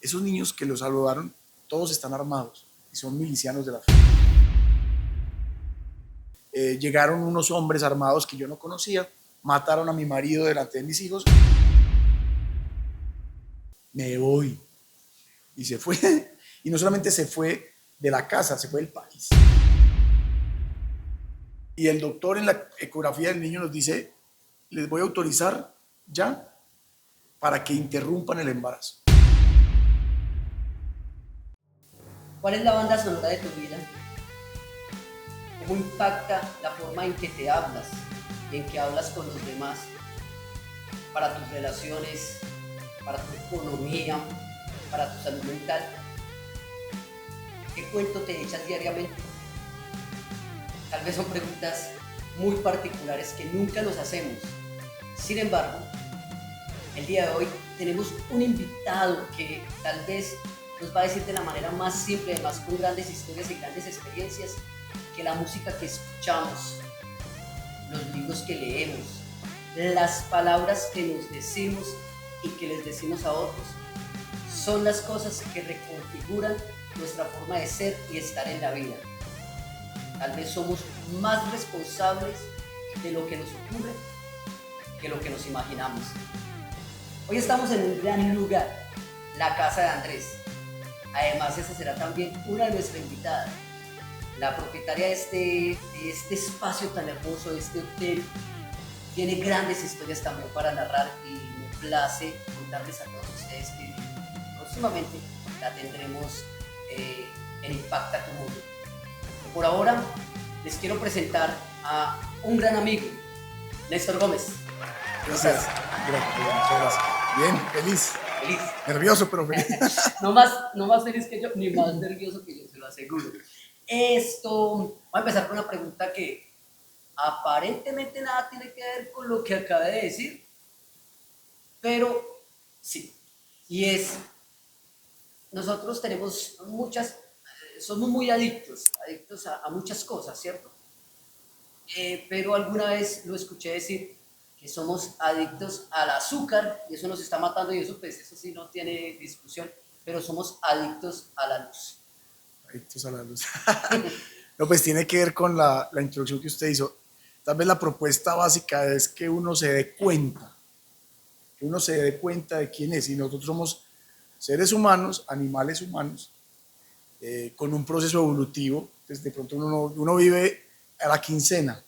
Esos niños que los saludaron, todos están armados y son milicianos de la fe. Llegaron unos hombres armados que yo no conocía, mataron a mi marido delante de mis hijos. Me voy. Y se fue. Y no solamente se fue de la casa, se fue del país. Y el doctor en la ecografía del niño nos dice, les voy a autorizar ya para que interrumpan el embarazo. ¿Cuál es la banda sonora de tu vida? ¿Cómo impacta la forma en que te hablas y en que hablas con los demás? Para tus relaciones, para tu economía, para tu salud mental. ¿Qué cuento te echas diariamente? Tal vez son preguntas muy particulares que nunca nos hacemos. Sin embargo, el día de hoy tenemos un invitado que tal vez nos va a decir de la manera más simple, además con grandes historias y grandes experiencias, que la música que escuchamos, los libros que leemos, las palabras que nos decimos y que les decimos a otros, son las cosas que reconfiguran nuestra forma de ser y estar en la vida. Tal vez somos más responsables de lo que nos ocurre que lo que nos imaginamos. Hoy estamos en un gran lugar, la casa de Andrés. Además, esa será también una de nuestras invitadas, la propietaria de este espacio tan hermoso, de este hotel. Tiene grandes historias también para narrar y me place contarles a todos ustedes que próximamente la tendremos en Impacta tu Mundo. Por ahora, les quiero presentar a un gran amigo, Néstor Gómez. Gracias. Gracias. Bien, feliz. Feliz. Nervioso, pero feliz. No más feliz que yo, ni más nervioso que yo, se lo aseguro. Voy a empezar con una pregunta que aparentemente nada tiene que ver con lo que acabé de decir, pero sí. Y es, nosotros tenemos somos muy adictos a muchas cosas, ¿cierto? Pero alguna vez lo escuché decir que somos adictos al azúcar y eso nos está matando y eso pues eso sí no tiene discusión, pero somos adictos a la luz. Adictos a la luz. No, pues tiene que ver con la introducción que usted hizo. Tal vez la propuesta básica es que uno se dé cuenta de quién es. Y nosotros somos seres humanos, animales humanos, con un proceso evolutivo. Entonces, de pronto uno vive a la quincena,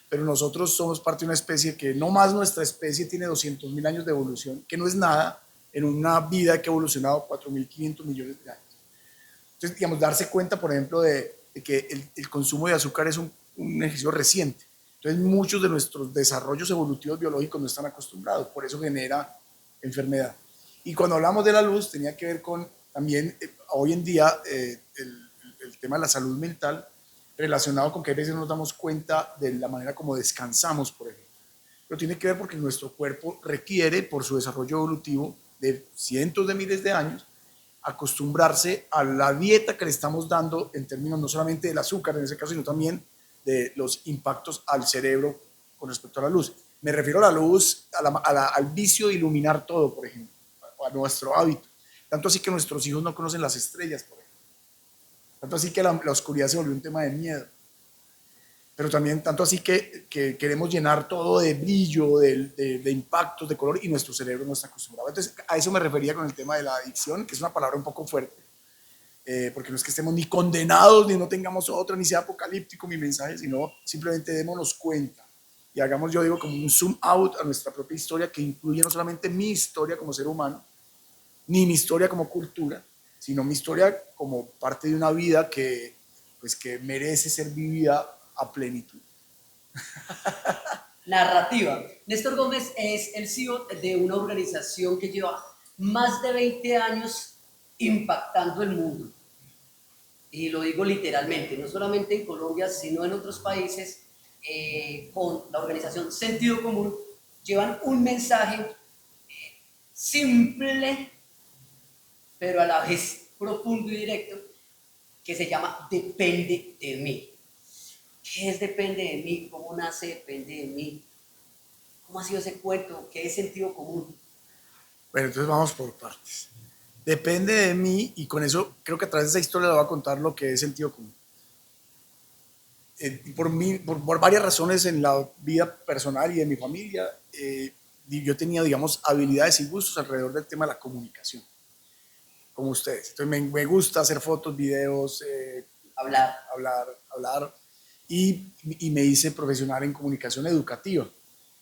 pero nosotros somos parte de una especie que no más nuestra especie tiene 200.000 años de evolución, que no es nada en una vida que ha evolucionado 4.500 millones de años. Entonces, digamos, darse cuenta, por ejemplo, de que el consumo de azúcar es un ejercicio reciente. Entonces, muchos de nuestros desarrollos evolutivos biológicos no están acostumbrados, por eso genera enfermedad. Y cuando hablamos de la luz, tenía que ver con también, hoy en día, el tema de la salud mental, relacionado con que a veces no nos damos cuenta de la manera como descansamos, por ejemplo. Pero tiene que ver porque nuestro cuerpo requiere, por su desarrollo evolutivo de cientos de miles de años, acostumbrarse a la dieta que le estamos dando en términos no solamente del azúcar en ese caso, sino también de los impactos al cerebro con respecto a la luz. Me refiero a la luz, al vicio de iluminar todo, por ejemplo, a nuestro hábito. Tanto así que nuestros hijos no conocen las estrellas, por ejemplo. Tanto así que la oscuridad se volvió un tema de miedo. Pero también tanto así que queremos llenar todo de brillo, de impactos, de color, y nuestro cerebro no está acostumbrado. Entonces, a eso me refería con el tema de la adicción, que es una palabra un poco fuerte, porque no es que estemos ni condenados, ni no tengamos otra, ni sea apocalíptico mi mensaje, sino simplemente démonos cuenta y hagamos, yo digo, como un zoom out a nuestra propia historia, que incluye no solamente mi historia como ser humano, ni mi historia como cultura, sino mi historia como parte de una vida que, pues, que merece ser vivida a plenitud. Narrativa. Néstor Gómez es el CEO de una organización que lleva más de 20 años impactando el mundo. Y lo digo literalmente, no solamente en Colombia, sino en otros países, con la organización Sentido Común, llevan un mensaje simple, pero a la vez profundo y directo, que se llama Depende de mí. ¿Qué es Depende de mí? ¿Cómo nace Depende de mí? ¿Cómo ha sido ese cuento? ¿Qué es sentido común? Bueno, entonces vamos por partes. Depende de mí y con eso creo que a través de esa historia le voy a contar lo que es sentido común. Por varias razones en la vida personal y de mi familia, yo tenía, digamos, habilidades y gustos alrededor del tema de la comunicación, como ustedes. Entonces me gusta hacer fotos, videos, Hablar. hablar y me hice profesional en comunicación educativa.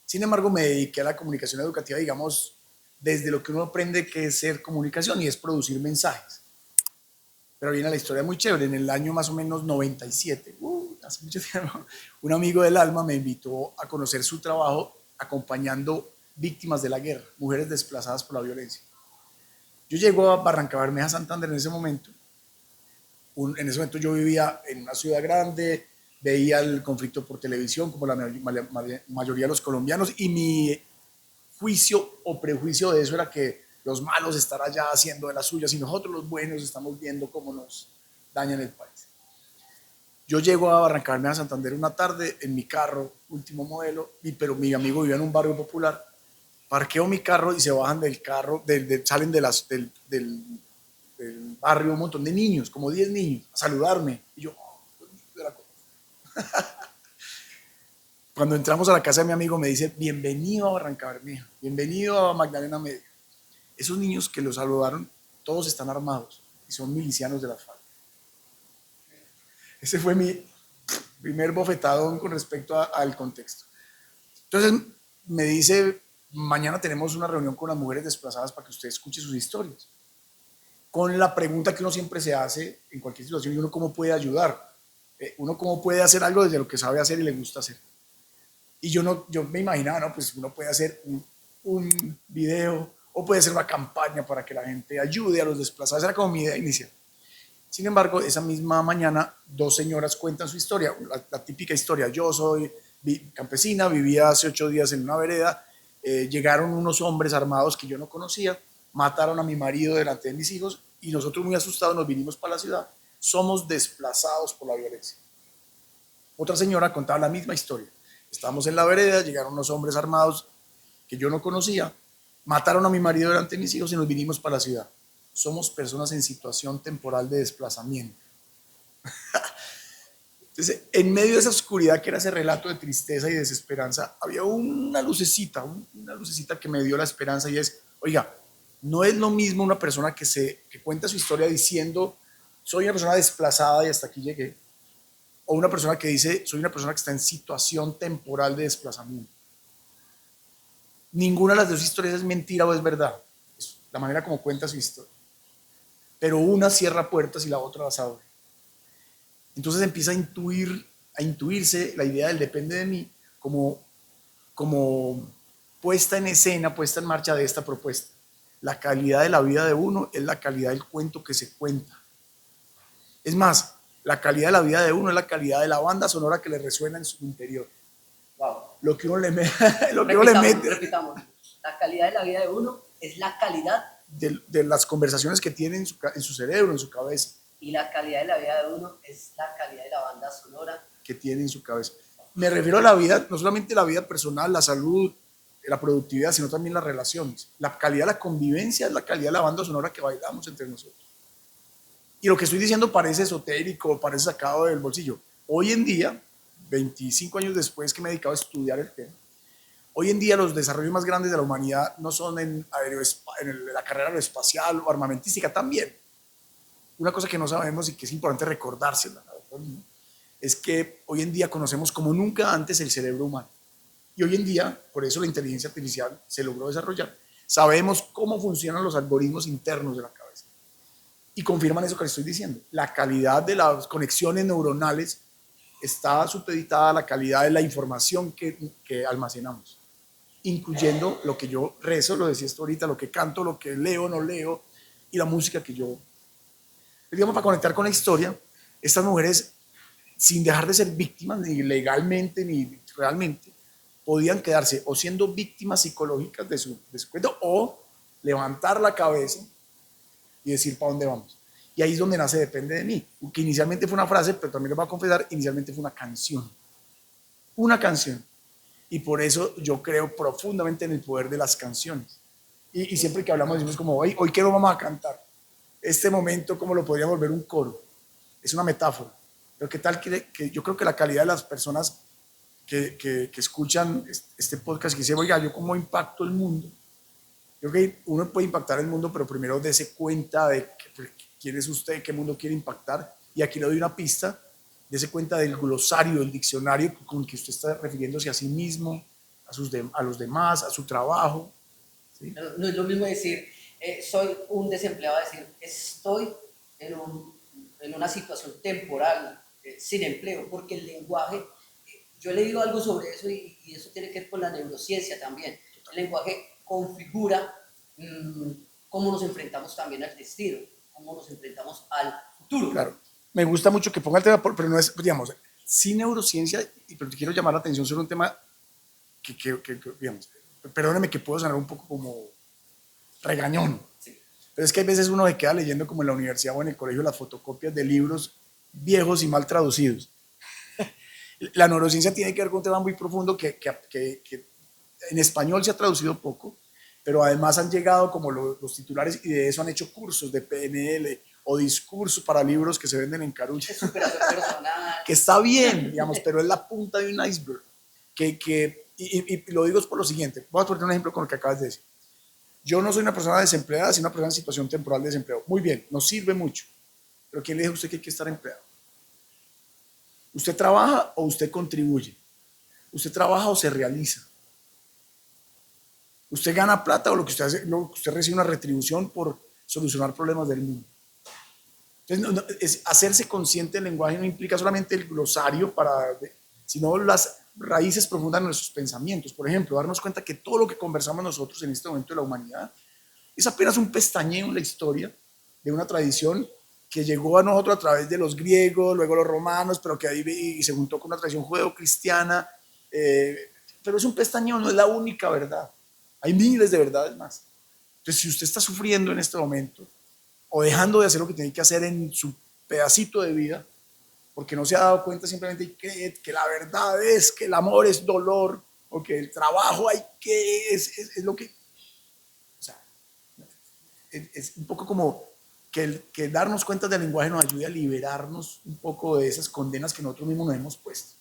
Sin embargo, me dediqué a la comunicación educativa, digamos, desde lo que uno aprende que es ser comunicación y es producir mensajes. Pero viene la historia muy chévere. En el año más o menos 97, hace mucho tiempo, un amigo del alma me invitó a conocer su trabajo acompañando víctimas de la guerra, mujeres desplazadas por la violencia. Yo llego a Barranca Bermeja, Santander en ese momento. En ese momento yo vivía en una ciudad grande, veía el conflicto por televisión como la mayoría de los colombianos y mi juicio o prejuicio de eso era que los malos están allá haciendo de las suyas y nosotros los buenos estamos viendo cómo nos dañan el país. Yo llego a Barranca Bermeja, Santander una tarde en mi carro, último modelo, pero mi amigo vivía en un barrio popular. Parqueo mi carro y se bajan del carro, salen del barrio un montón de niños, como 10 niños, a saludarme. Y yo, cuando entramos a la casa de mi amigo me dice, bienvenido a Barranca Bermeja, bienvenido a Magdalena Medio. Esos niños que los saludaron, todos están armados y son milicianos de la FARC. Ese fue mi primer bofetadón con respecto al contexto. Entonces me dice, mañana tenemos una reunión con las mujeres desplazadas para que usted escuche sus historias. Con la pregunta que uno siempre se hace en cualquier situación, ¿y uno cómo puede ayudar? Uno cómo puede hacer algo desde lo que sabe hacer y le gusta hacer. Y yo me imaginaba, no, pues uno puede hacer un video o puede ser una campaña para que la gente ayude a los desplazados. Era como mi idea inicial. Sin embargo, esa misma mañana, dos señoras cuentan su historia, la típica historia. Yo soy campesina, vivía hace 8 días en una vereda, llegaron unos hombres armados que yo no conocía, mataron a mi marido delante de mis hijos y nosotros muy asustados nos vinimos para la ciudad. Somos desplazados por la violencia. Otra señora contaba la misma historia. Estábamos en la vereda, llegaron unos hombres armados que yo no conocía, mataron a mi marido delante de mis hijos y nos vinimos para la ciudad. Somos personas en situación temporal de desplazamiento. Entonces, en medio de esa oscuridad que era ese relato de tristeza y desesperanza, había una lucecita que me dio la esperanza y es, oiga, no es lo mismo una persona que cuenta su historia diciendo, soy una persona desplazada y hasta aquí llegué, o una persona que dice, soy una persona que está en situación temporal de desplazamiento. Ninguna de las dos historias es mentira o es verdad. Es la manera como cuenta su historia. Pero una cierra puertas y la otra las abre. Entonces empieza a intuirse la idea del depende de mí como puesta en escena, puesta en marcha de esta propuesta. La calidad de la vida de uno es la calidad del cuento que se cuenta. Es más, la calidad de la vida de uno es la calidad de la banda sonora que le resuena en su interior. Wow. Lo que uno le mete. Repitamos. La calidad de la vida de uno es la calidad de las conversaciones que tiene en su cerebro, en su cabeza. Y la calidad de la vida de uno es la calidad de la banda sonora que tiene en su cabeza. Me refiero a la vida, no solamente la vida personal, la salud, la productividad, sino también las relaciones. La calidad de la convivencia es la calidad de la banda sonora que bailamos entre nosotros. Y lo que estoy diciendo parece esotérico, parece sacado del bolsillo. Hoy en día, 25 años después que me he dedicado a estudiar el tema, hoy en día los desarrollos más grandes de la humanidad no son en la carrera aeroespacial o armamentística, también. Una cosa que no sabemos y que es importante recordársela, es que hoy en día conocemos como nunca antes el cerebro humano. Y hoy en día, por eso la inteligencia artificial se logró desarrollar. Sabemos cómo funcionan los algoritmos internos de la cabeza. Y confirman eso que les estoy diciendo. La calidad de las conexiones neuronales está supeditada a la calidad de la información que almacenamos, incluyendo lo que yo rezo, lo decía esto ahorita, lo que canto, lo que leo, no leo, y la música que yo... Digamos, para conectar con la historia, estas mujeres, sin dejar de ser víctimas, ni legalmente, ni realmente, podían quedarse o siendo víctimas psicológicas de su cuento, o levantar la cabeza y decir para dónde vamos. Y ahí es donde nace Depende de mí, que inicialmente fue una frase, pero también les voy a confesar, inicialmente fue una canción. Una canción. Y por eso yo creo profundamente en el poder de las canciones. Y siempre que hablamos decimos como, hoy ¿qué nos vamos a cantar? este momento, ¿cómo lo podríamos volver un coro? Es una metáfora. Pero qué tal que yo creo que la calidad de las personas que escuchan este podcast, que dicen, oiga, ¿yo cómo impacto el mundo? Yo creo que uno puede impactar el mundo, pero primero dése cuenta de quién es usted, qué mundo quiere impactar. Y aquí le doy una pista, dése cuenta del glosario, del diccionario con que usted está refiriéndose a sí mismo, a los demás, a su trabajo. ¿Sí? No es lo mismo decir, soy un desempleado, decir, estoy en una situación temporal, sin empleo, porque el lenguaje, yo he leído algo sobre eso y eso tiene que ver con la neurociencia también. El lenguaje configura cómo nos enfrentamos también al destino, cómo nos enfrentamos al futuro. Claro, me gusta mucho que ponga el tema, pero no es, digamos, sin neurociencia, pero te quiero llamar la atención sobre un tema que digamos, perdóneme que puedo sonar un poco como regañón, Sí. pero es que hay veces uno se queda leyendo como en la universidad o en el colegio las fotocopias de libros viejos y mal traducidos. La neurociencia tiene que ver con un tema muy profundo que en español se ha traducido poco, pero además han llegado como los titulares y de eso han hecho cursos de PNL o discursos para libros que se venden en Carulla. Es superación personal. Que está bien, digamos, pero es la punta de un iceberg. Y lo digo por lo siguiente, voy a poner un ejemplo con lo que acabas de decir. Yo no soy una persona desempleada, sino una persona en situación temporal de desempleo. Muy bien, nos sirve mucho, pero ¿quién le dijo a usted que hay que estar empleado? ¿Usted trabaja o usted contribuye? ¿Usted trabaja o se realiza? ¿Usted gana plata o lo que usted hace, usted recibe una retribución por solucionar problemas del mundo? Entonces, es hacerse consciente del lenguaje no implica solamente el glosario, sino las raíces profundas de nuestros pensamientos. Por ejemplo, darnos cuenta que todo lo que conversamos nosotros en este momento de la humanidad es apenas un pestañeo en la historia de una tradición que llegó a nosotros a través de los griegos, luego los romanos, pero que ahí y se juntó con una tradición judeo-cristiana. Pero es un pestañeo, no es la única verdad. Hay miles de verdades más. Entonces, si usted está sufriendo en este momento o dejando de hacer lo que tiene que hacer en su pedacito de vida, porque no se ha dado cuenta simplemente que la verdad es que el amor es dolor, o que el trabajo es lo que... O sea, es un poco como que darnos cuenta del lenguaje nos ayude a liberarnos un poco de esas condenas que nosotros mismos nos hemos puesto.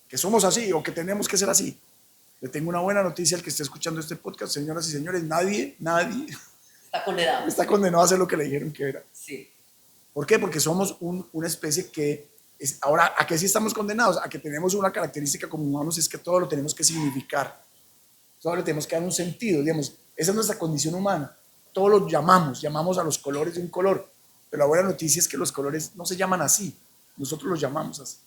Que somos así o que tenemos que ser así. Le tengo una buena noticia al que esté escuchando este podcast, señoras y señores, nadie Está condenado. está condenado a hacer lo que le dijeron que era. Sí. ¿Por qué? Porque somos una especie que ahora, ¿a qué sí estamos condenados? A que tenemos una característica como humanos, es que todo lo tenemos que significar. Todo le tenemos que dar un sentido, digamos, esa es nuestra condición humana. Todo lo llamamos a los colores de un color, pero la buena noticia es que los colores no se llaman así, nosotros los llamamos así.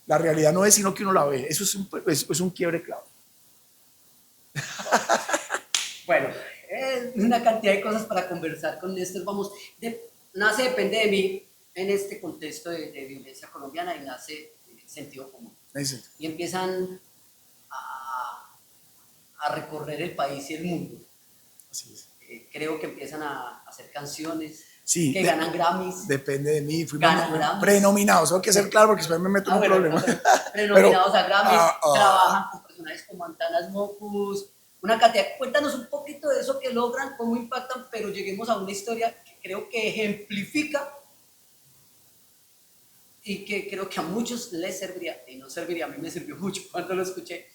La realidad no es sino que uno la ve, eso es un quiebre clave. Bueno, una cantidad de cosas para conversar con Néstor. Vamos, nace Depende de mí en este contexto de violencia colombiana y nace Sentido Común. Y empiezan a recorrer el país y el mundo. Así es. Creo que empiezan a hacer canciones sí, que ganan Grammys. Depende de mí, fuimos prenominados, tengo que ser claro porque después me meto en un problema. Prenominados a Grammys, trabajan con personajes como Antanas Mocus, una cantidad. Cuéntanos un poquito de eso que logran, cómo impactan, pero lleguemos a una historia que creo que ejemplifica y que creo que a muchos les serviría, y no serviría, a mí me sirvió mucho cuando lo escuché,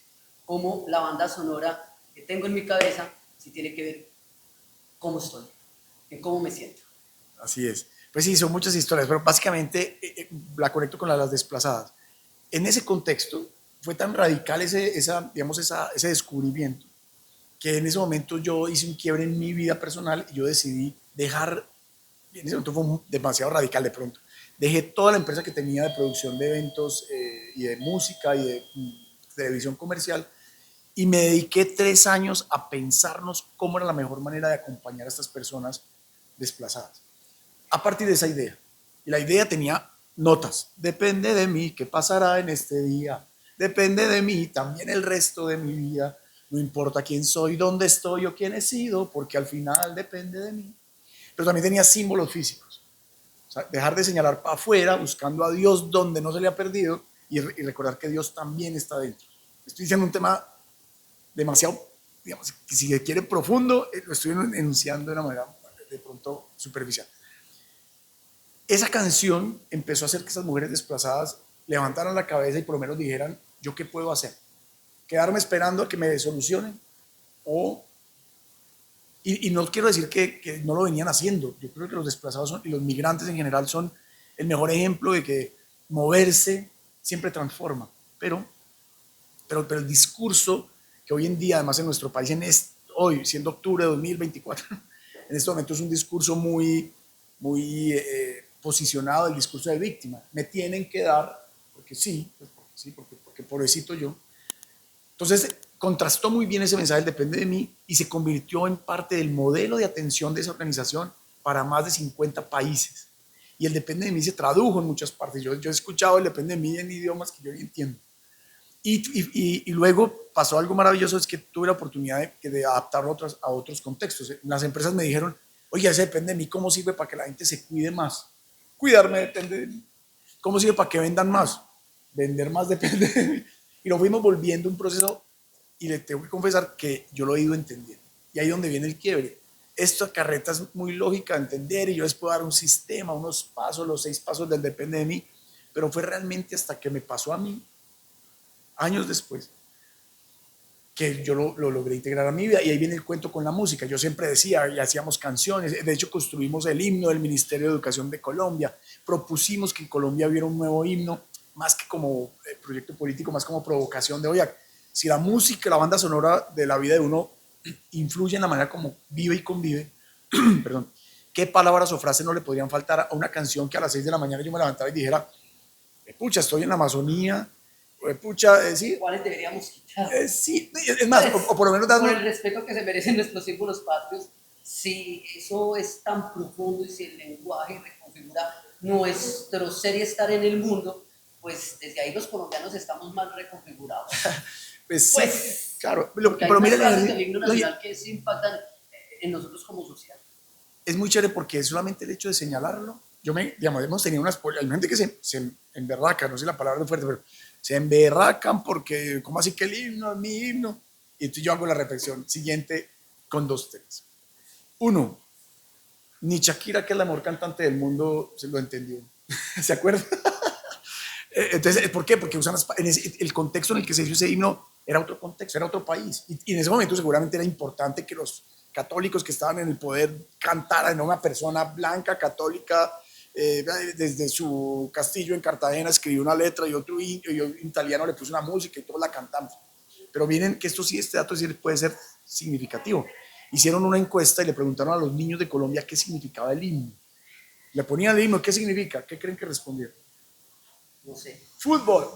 como la banda sonora que tengo en mi cabeza, si tiene que ver cómo estoy, en cómo me siento. Así es. Pues sí, son muchas historias, pero básicamente la conecto con las desplazadas. En ese contexto fue tan radical ese descubrimiento que en ese momento yo hice un quiebre en mi vida personal y yo decidí dejar, en ese momento fue demasiado radical de pronto, dejé toda la empresa que tenía de producción de eventos y de música y de televisión comercial y me dediqué 3 años a pensarnos cómo era la mejor manera de acompañar a estas personas desplazadas. A partir de esa idea. Y la idea tenía notas. Depende de mí qué pasará en este día. Depende de mí también el resto de mi vida. No importa quién soy, dónde estoy o quién he sido, porque al final depende de mí. Pero también tenía símbolos físicos. O sea, dejar de señalar para afuera, buscando a Dios donde no se le ha perdido y recordar que Dios también está dentro. Estoy diciendo un tema demasiado, digamos, que si se quiere profundo, lo estoy enunciando de una manera de pronto superficial. Esa canción empezó a hacer que esas mujeres desplazadas levantaran la cabeza y por lo menos dijeran, ¿yo qué puedo hacer? ¿Quedarme esperando a que me solucionen? Y no quiero decir que no lo venían haciendo. Yo creo que los desplazados y los migrantes en general son el mejor ejemplo de que moverse siempre transforma. Pero el discurso que hoy en día, además en nuestro país, hoy, siendo octubre de 2024, en este momento es un discurso muy posicionado, el discurso de víctima. Me tienen que dar, porque sí, porque pobrecito yo. Entonces, contrastó muy bien ese mensaje, depende de mí, y se convirtió en parte del modelo de atención de esa organización para más de 50 países. Y el depende de mí se tradujo en muchas partes. Yo he escuchado el depende de mí en idiomas que yo entiendo. Y luego pasó algo maravilloso, es que tuve la oportunidad de adaptarlo a otros contextos. Las empresas me dijeron, oye, ese depende de mí, ¿cómo sirve para que la gente se cuide más? Cuidarme depende de mí. ¿Cómo sirve para que vendan más? Vender más depende de mí. Y lo fuimos volviendo un proceso, y le tengo que confesar que yo lo he ido entendiendo. Y ahí es donde viene el quiebre. Esta carreta es muy lógica de entender y yo les puedo dar un sistema, unos pasos, los 6 pasos del depende de mí, pero fue realmente hasta que me pasó a mí, años después, que yo lo logré integrar a mi vida. Y ahí viene el cuento con la música. Yo siempre decía, y hacíamos canciones, de hecho construimos el himno del Ministerio de Educación de Colombia, propusimos que en Colombia hubiera un nuevo himno, más que como proyecto político, más como provocación de, oye, si la música, la banda sonora de la vida de uno influye en la manera como vive y convive, perdón, ¿qué palabras o frases no le podrían faltar a una canción que a las 6 de la mañana yo me levantara y dijera, pucha, estoy en la Amazonía, pucha, sí? ¿Cuáles deberíamos quitar? Sí, es más, Pues, o por lo menos darnos... por el respeto que se merecen nuestros símbolos patrios, si eso es tan profundo y si el lenguaje reconfigura nuestro ser y estar en el mundo, pues desde ahí los colombianos estamos más reconfigurados. Pues, claro, pero mira, el himno nacional que se impactan en nosotros como sociedad. Es muy chévere porque solamente el hecho de señalarlo, digamos, hemos tenido hay gente que se emberraca, no sé la palabra fuerte, pero se emberracan porque, ¿cómo así que el himno es mi himno? Y entonces yo hago la reflexión siguiente con 2 temas. 1, ni Shakira, que es la mejor cantante del mundo, se lo entendió. ¿Se acuerdan? Entonces, ¿por qué? Porque usan el contexto en el que se hizo ese himno era otro contexto, era otro país. Y en ese momento seguramente era importante que los católicos que estaban en el poder cantaran, ¿no? Una persona blanca, católica, desde su castillo en Cartagena escribió una letra y otro italiano le puso una música y todos la cantamos. Pero miren que este dato sí puede ser significativo. Hicieron una encuesta y le preguntaron a los niños de Colombia qué significaba el himno. Le ponían el himno, ¿qué significa? ¿Qué creen que respondieron? No sé. Fútbol.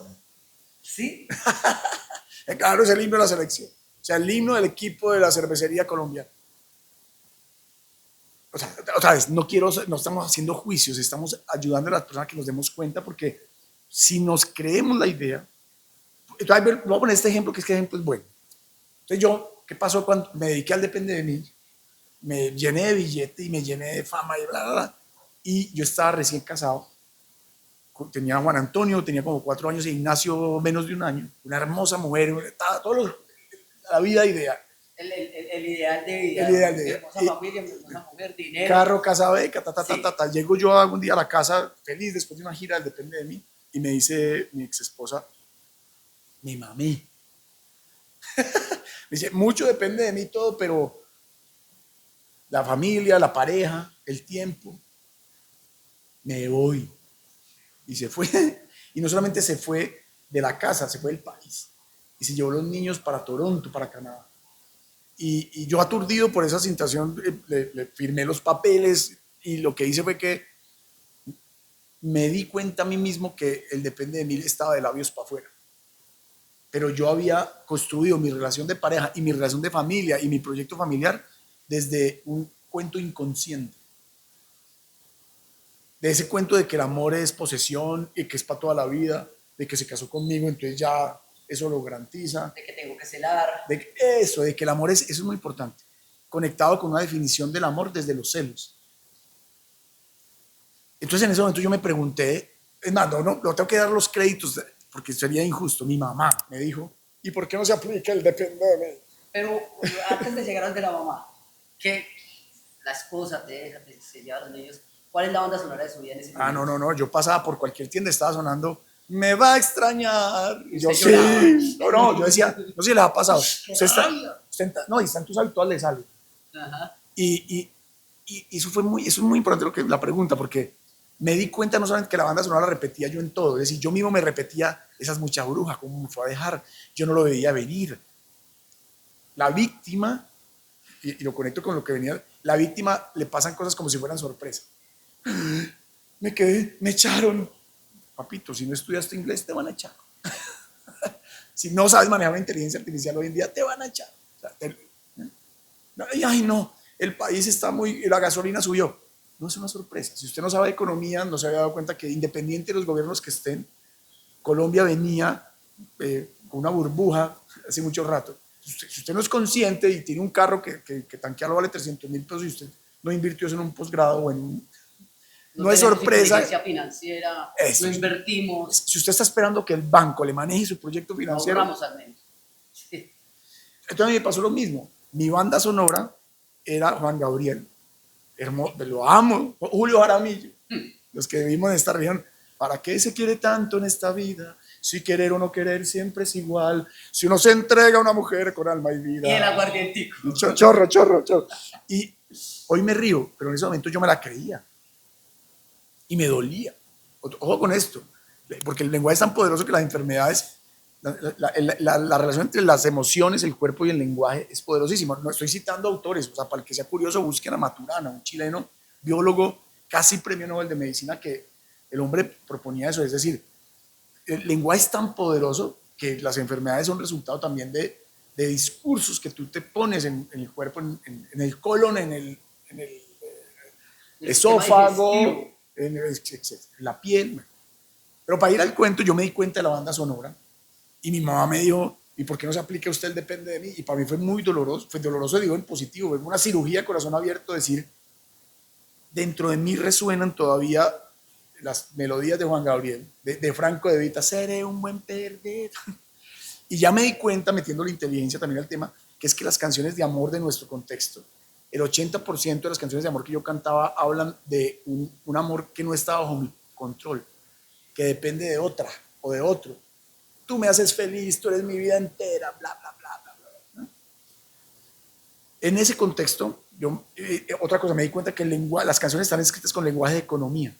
¿Sí? Claro, es el himno de la selección. O sea, el himno del equipo de la cervecería colombiana. O sea, otra vez, no estamos haciendo juicios, estamos ayudando a las personas a que nos demos cuenta, porque si nos creemos la idea, entonces voy a poner este ejemplo, que es que ejemplo es bueno. Entonces yo, ¿qué pasó cuando me dediqué al depende de mí? Me llené de billete y me llené de fama y bla, bla, bla. Y yo estaba recién casado. Tenía a Juan Antonio, tenía como 4 años, y Ignacio menos de 1 año. Una hermosa mujer, la vida ideal. El ideal de vida. El ideal de vida. Hermosa familia, hermosa mujer, dinero. Carro, casa, beca, ta. Llego yo algún día a la casa feliz después de una gira del depende de mí, y me dice mi ex esposa, me mamé. Me dice, mucho depende de mí todo, pero la familia, la pareja, el tiempo, me voy. Y se fue. Y no solamente se fue de la casa, se fue del país. Y se llevó los niños para Toronto, para Canadá. Y yo, aturdido por esa situación, le firmé los papeles, y lo que hice fue que me di cuenta a mí mismo que el depende de mí estaba de labios para afuera. Pero yo había construido mi relación de pareja y mi relación de familia y mi proyecto familiar desde un cuento inconsciente. De ese cuento de que el amor es posesión y que es para toda la vida, de que se casó conmigo, entonces ya eso lo garantiza. De que tengo que celar. De que el amor eso es muy importante. Conectado con una definición del amor desde los celos. Entonces en ese momento yo me pregunté, es más, no, tengo que dar los créditos porque sería injusto. Mi mamá me dijo, ¿y por qué no se aplica el depende de mí? Pero antes de llegar al de la mamá, la esposa te deja, se lleva a los niños. ¿Cuál es la banda sonora de su vida en ese momento? Ah, no, yo pasaba por cualquier tienda, estaba sonando, me va a extrañar. Y yo, Usted lloraba. sí, yo decía, no sé si les ha pasado. No, y está en tus habituales, le sale. Ajá. Y eso es muy importante la pregunta, porque me di cuenta no solamente que la banda sonora la repetía yo en todo, es decir, yo mismo me repetía esas muchas brujas, cómo me fue a dejar, yo no lo veía venir. La víctima, y lo conecto con lo que venía, la víctima le pasan cosas como si fueran sorpresa. Me echaron. Papito, si no estudiaste inglés, te van a echar. Si no sabes manejar la inteligencia artificial hoy en día, te van a echar. O sea, ay, no, el país está la gasolina subió. No es una sorpresa. Si usted no sabe de economía, no se había dado cuenta que independiente de los gobiernos que estén, Colombia venía con una burbuja hace mucho rato. Si usted no es consciente y tiene un carro que tanquearlo vale 300.000 pesos y usted no invirtió eso en un posgrado o en un... No es sorpresa. Inteligencia financiera, Eso. no invertimos. Si usted está esperando que el banco le maneje su proyecto financiero... No ahorramos al menos. Sí. Entonces a mí me pasó lo mismo. Mi banda sonora era Juan Gabriel. Lo amo. Julio Jaramillo. Los que vivimos en esta región. ¿Para qué se quiere tanto en esta vida? Si querer o no querer siempre es igual. Si uno se entrega a una mujer con alma y vida. Y el aguardientico. Chorro. Y hoy me río, pero en ese momento yo me la creía. Y me dolía. Ojo con esto. Porque el lenguaje es tan poderoso que las enfermedades... La relación entre las emociones, el cuerpo y el lenguaje es poderosísima. No estoy citando autores, o sea, para el que sea curioso, busquen a Maturana, un chileno biólogo, casi premio Nobel de Medicina, que el hombre proponía eso. Es decir, el lenguaje es tan poderoso que las enfermedades son resultado también de discursos que tú te pones en el cuerpo, en el colon, en el esófago, en la piel. Pero para ir al cuento, yo me di cuenta de la banda sonora. Y mi mamá me dijo, ¿y por qué no se aplica usted el depende de mí? Y para mí fue muy doloroso, digo en positivo, fue una cirugía de corazón abierto, decir, dentro de mí resuenan todavía las melodías de Juan Gabriel, de Franco De Vita, seré un buen perdedor. Y ya me di cuenta, metiendo la inteligencia también al tema, que es que las canciones de amor de nuestro contexto, el 80% de las canciones de amor que yo cantaba hablan de un amor que no está bajo mi control, que depende de otra o de otro. Tú me haces feliz, tú eres mi vida entera, bla, bla, bla, bla, bla. En ese contexto, otra cosa, me di cuenta que las canciones están escritas con lenguaje de economía.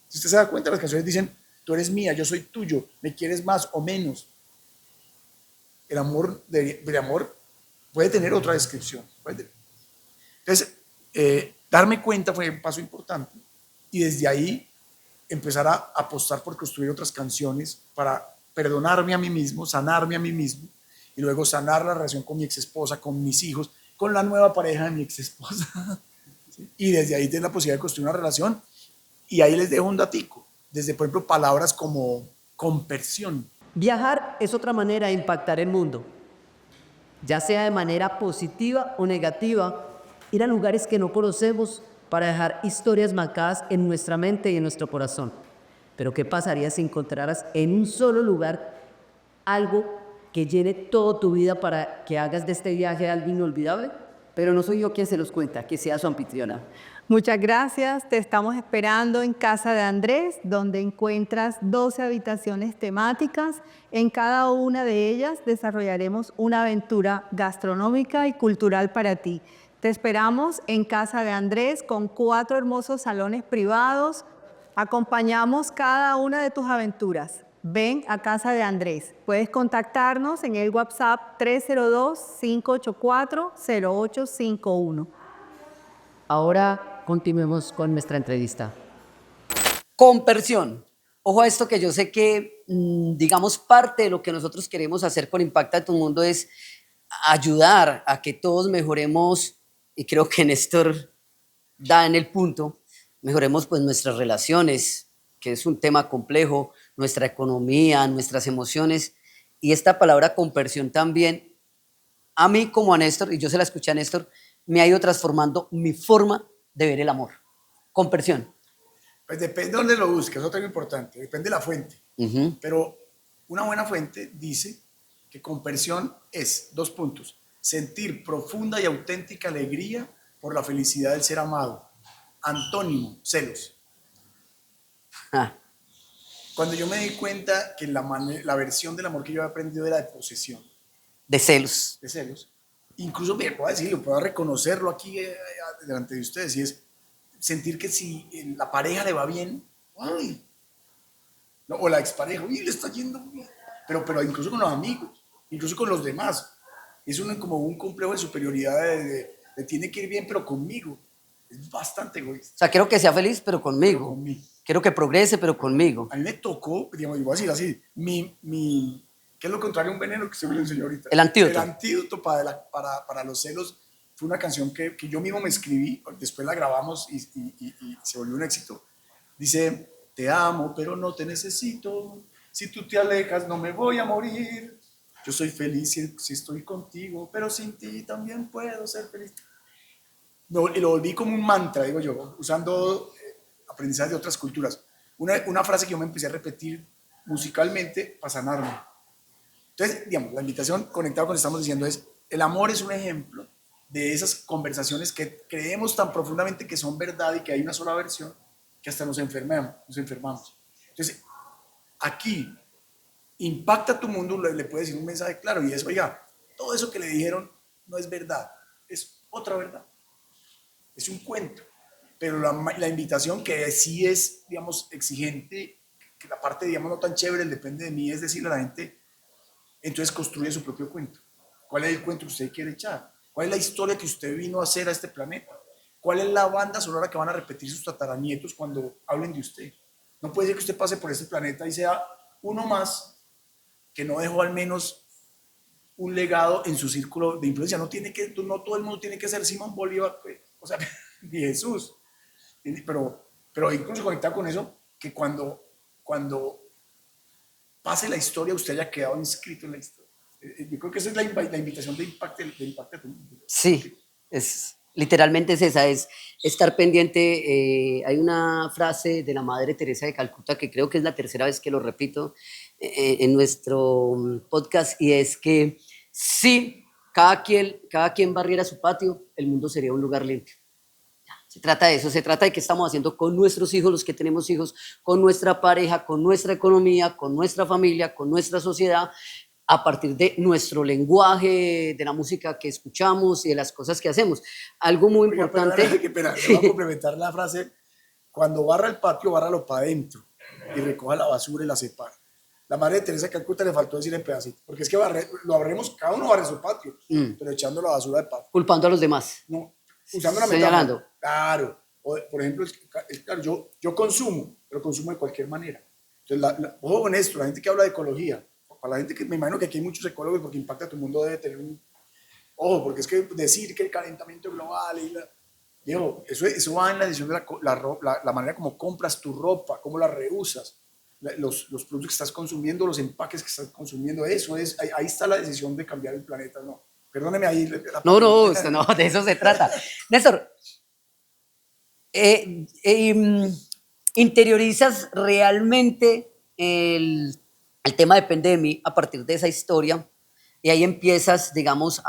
Si usted se da cuenta, las canciones dicen, tú eres mía, yo soy tuyo, me quieres más o menos. El amor, de amor puede tener otra descripción. Entonces, darme cuenta fue un paso importante. Y desde ahí, empezar a apostar por construir otras canciones para perdonarme a mí mismo, sanarme a mí mismo, y luego sanar la relación con mi exesposa, con mis hijos, con la nueva pareja de mi exesposa. ¿Sí? Y desde ahí tienes la posibilidad de construir una relación. Y ahí les dejo un datico. Desde, por ejemplo, palabras como compersión. Viajar es otra manera de impactar el mundo, ya sea de manera positiva o negativa, ir a lugares que no conocemos para dejar historias marcadas en nuestra mente y en nuestro corazón. Pero ¿qué pasaría si encontraras en un solo lugar algo que llene toda tu vida para que hagas de este viaje algo inolvidable? Pero no soy yo quien se los cuenta, que sea su anfitriona. Muchas gracias. Te estamos esperando en Casa de Andrés, donde encuentras 12 habitaciones temáticas. En cada una de ellas desarrollaremos una aventura gastronómica y cultural para ti. Te esperamos en Casa de Andrés con 4 hermosos salones privados. Acompañamos cada una de tus aventuras. Ven a Casa de Andrés. Puedes contactarnos en el WhatsApp 302-584-0851. Ahora continuemos con nuestra entrevista. Compersión. Ojo a esto, que yo sé que, digamos, parte de lo que nosotros queremos hacer con Impacta Tu Mundo es ayudar a que todos mejoremos, y creo que Néstor da en el punto, mejoremos pues nuestras relaciones, que es un tema complejo, nuestra economía, nuestras emociones, y esta palabra compersión también, a mí como a Néstor, y yo se la escuché a Néstor, me ha ido transformando mi forma de ver el amor. Compersión. Pues depende de dónde lo busques, eso es lo importante, depende de la fuente. Pero una buena fuente dice que compersión es, 2 puntos, sentir profunda y auténtica alegría por la felicidad del ser amado. Antónimo, celos. Ah, Cuando yo me di cuenta que la versión del amor que yo había aprendido era de posesión, de celos. de celos, incluso me puedo decirlo, puedo reconocerlo aquí delante de ustedes, y es sentir que si la pareja le va bien, ¡ay! No, o la expareja, uy, le está yendo bien. Pero incluso con los amigos, incluso con los demás. Es como un complejo de superioridad de tiene que ir bien, pero conmigo. Es bastante O egoísta. sea, quiero que sea feliz, pero conmigo. Pero conmigo. Quiero que progrese, pero conmigo. A mí me tocó, digamos, voy a decir así, ¿qué es lo contrario a un veneno que usted me lo enseñó ahorita? El antídoto. El antídoto para los celos fue una canción que yo mismo me escribí, después la grabamos y se volvió un éxito. Dice, te amo, pero no te necesito. Si tú te alejas, no me voy a morir. Yo soy feliz si estoy contigo, pero sin ti también puedo ser feliz. Y lo volví como un mantra, digo yo, usando aprendizaje de otras culturas. Una frase que yo me empecé a repetir musicalmente para sanarme. Entonces, digamos, la invitación conectada con lo que estamos diciendo es, el amor es un ejemplo de esas conversaciones que creemos tan profundamente que son verdad y que hay una sola versión, que hasta nos enfermamos. Entonces, aquí, impacta tu mundo, le puede decir un mensaje claro y es, oiga, todo eso que le dijeron no es verdad, es otra verdad, es un cuento. Pero la invitación que sí es, digamos, exigente, que la parte, digamos, no tan chévere, depende de mí, es decirle a la gente, entonces construye su propio cuento. ¿Cuál es el cuento que usted quiere echar? ¿Cuál es la historia que usted vino a hacer a este planeta? ¿Cuál es la banda sonora que van a repetir sus tataranietos cuando hablen de usted? No puede ser que usted pase por este planeta y sea uno más que no dejó al menos un legado en su círculo de influencia. No todo el mundo tiene que ser Simón Bolívar, pues, o sea, ni Jesús. Pero incluso conectado con eso, que cuando pase la historia, usted haya quedado inscrito en la historia. Yo creo que esa es la invitación de impacto a tu mundo. Sí, literalmente es esa, es estar pendiente. Hay una frase de la Madre Teresa de Calcuta que creo que es la tercera vez que lo repito en nuestro podcast, y es que si cada quien barriera su patio, el mundo sería un lugar limpio. Se trata de eso, se trata de qué estamos haciendo con nuestros hijos, los que tenemos hijos, con nuestra pareja, con nuestra economía, con nuestra familia, con nuestra sociedad, a partir de nuestro lenguaje, de la música que escuchamos y de las cosas que hacemos. Algo muy importante. Qué pena, voy a complementar la frase. Cuando barra el patio, bárralo para adentro y recoja la basura y la separa. La Madre Teresa de Calcuta le faltó decir en pedacitos, porque es que lo barremos, cada uno barre su patio, pero echando la basura del patio. Culpando a los demás. No, usando la señalando. metáfora. Claro. Por ejemplo, claro, yo consumo, pero consumo de cualquier manera. Entonces, ojo con esto, la gente que habla de ecología, para la gente que me imagino que aquí hay muchos ecólogos porque impacta a tu mundo debe tener un... Ojo, porque es que decir que el calentamiento global viejo, eso va en la decisión de la manera como compras tu ropa, cómo la reusas, los productos que estás consumiendo, los empaques que estás consumiendo, eso es, ahí está la decisión de cambiar el planeta, ¿no? Perdóneme ahí. No, de eso se trata. Néstor, ¿interiorizas realmente el tema depende de mí a partir de esa historia? Y ahí empiezas, digamos,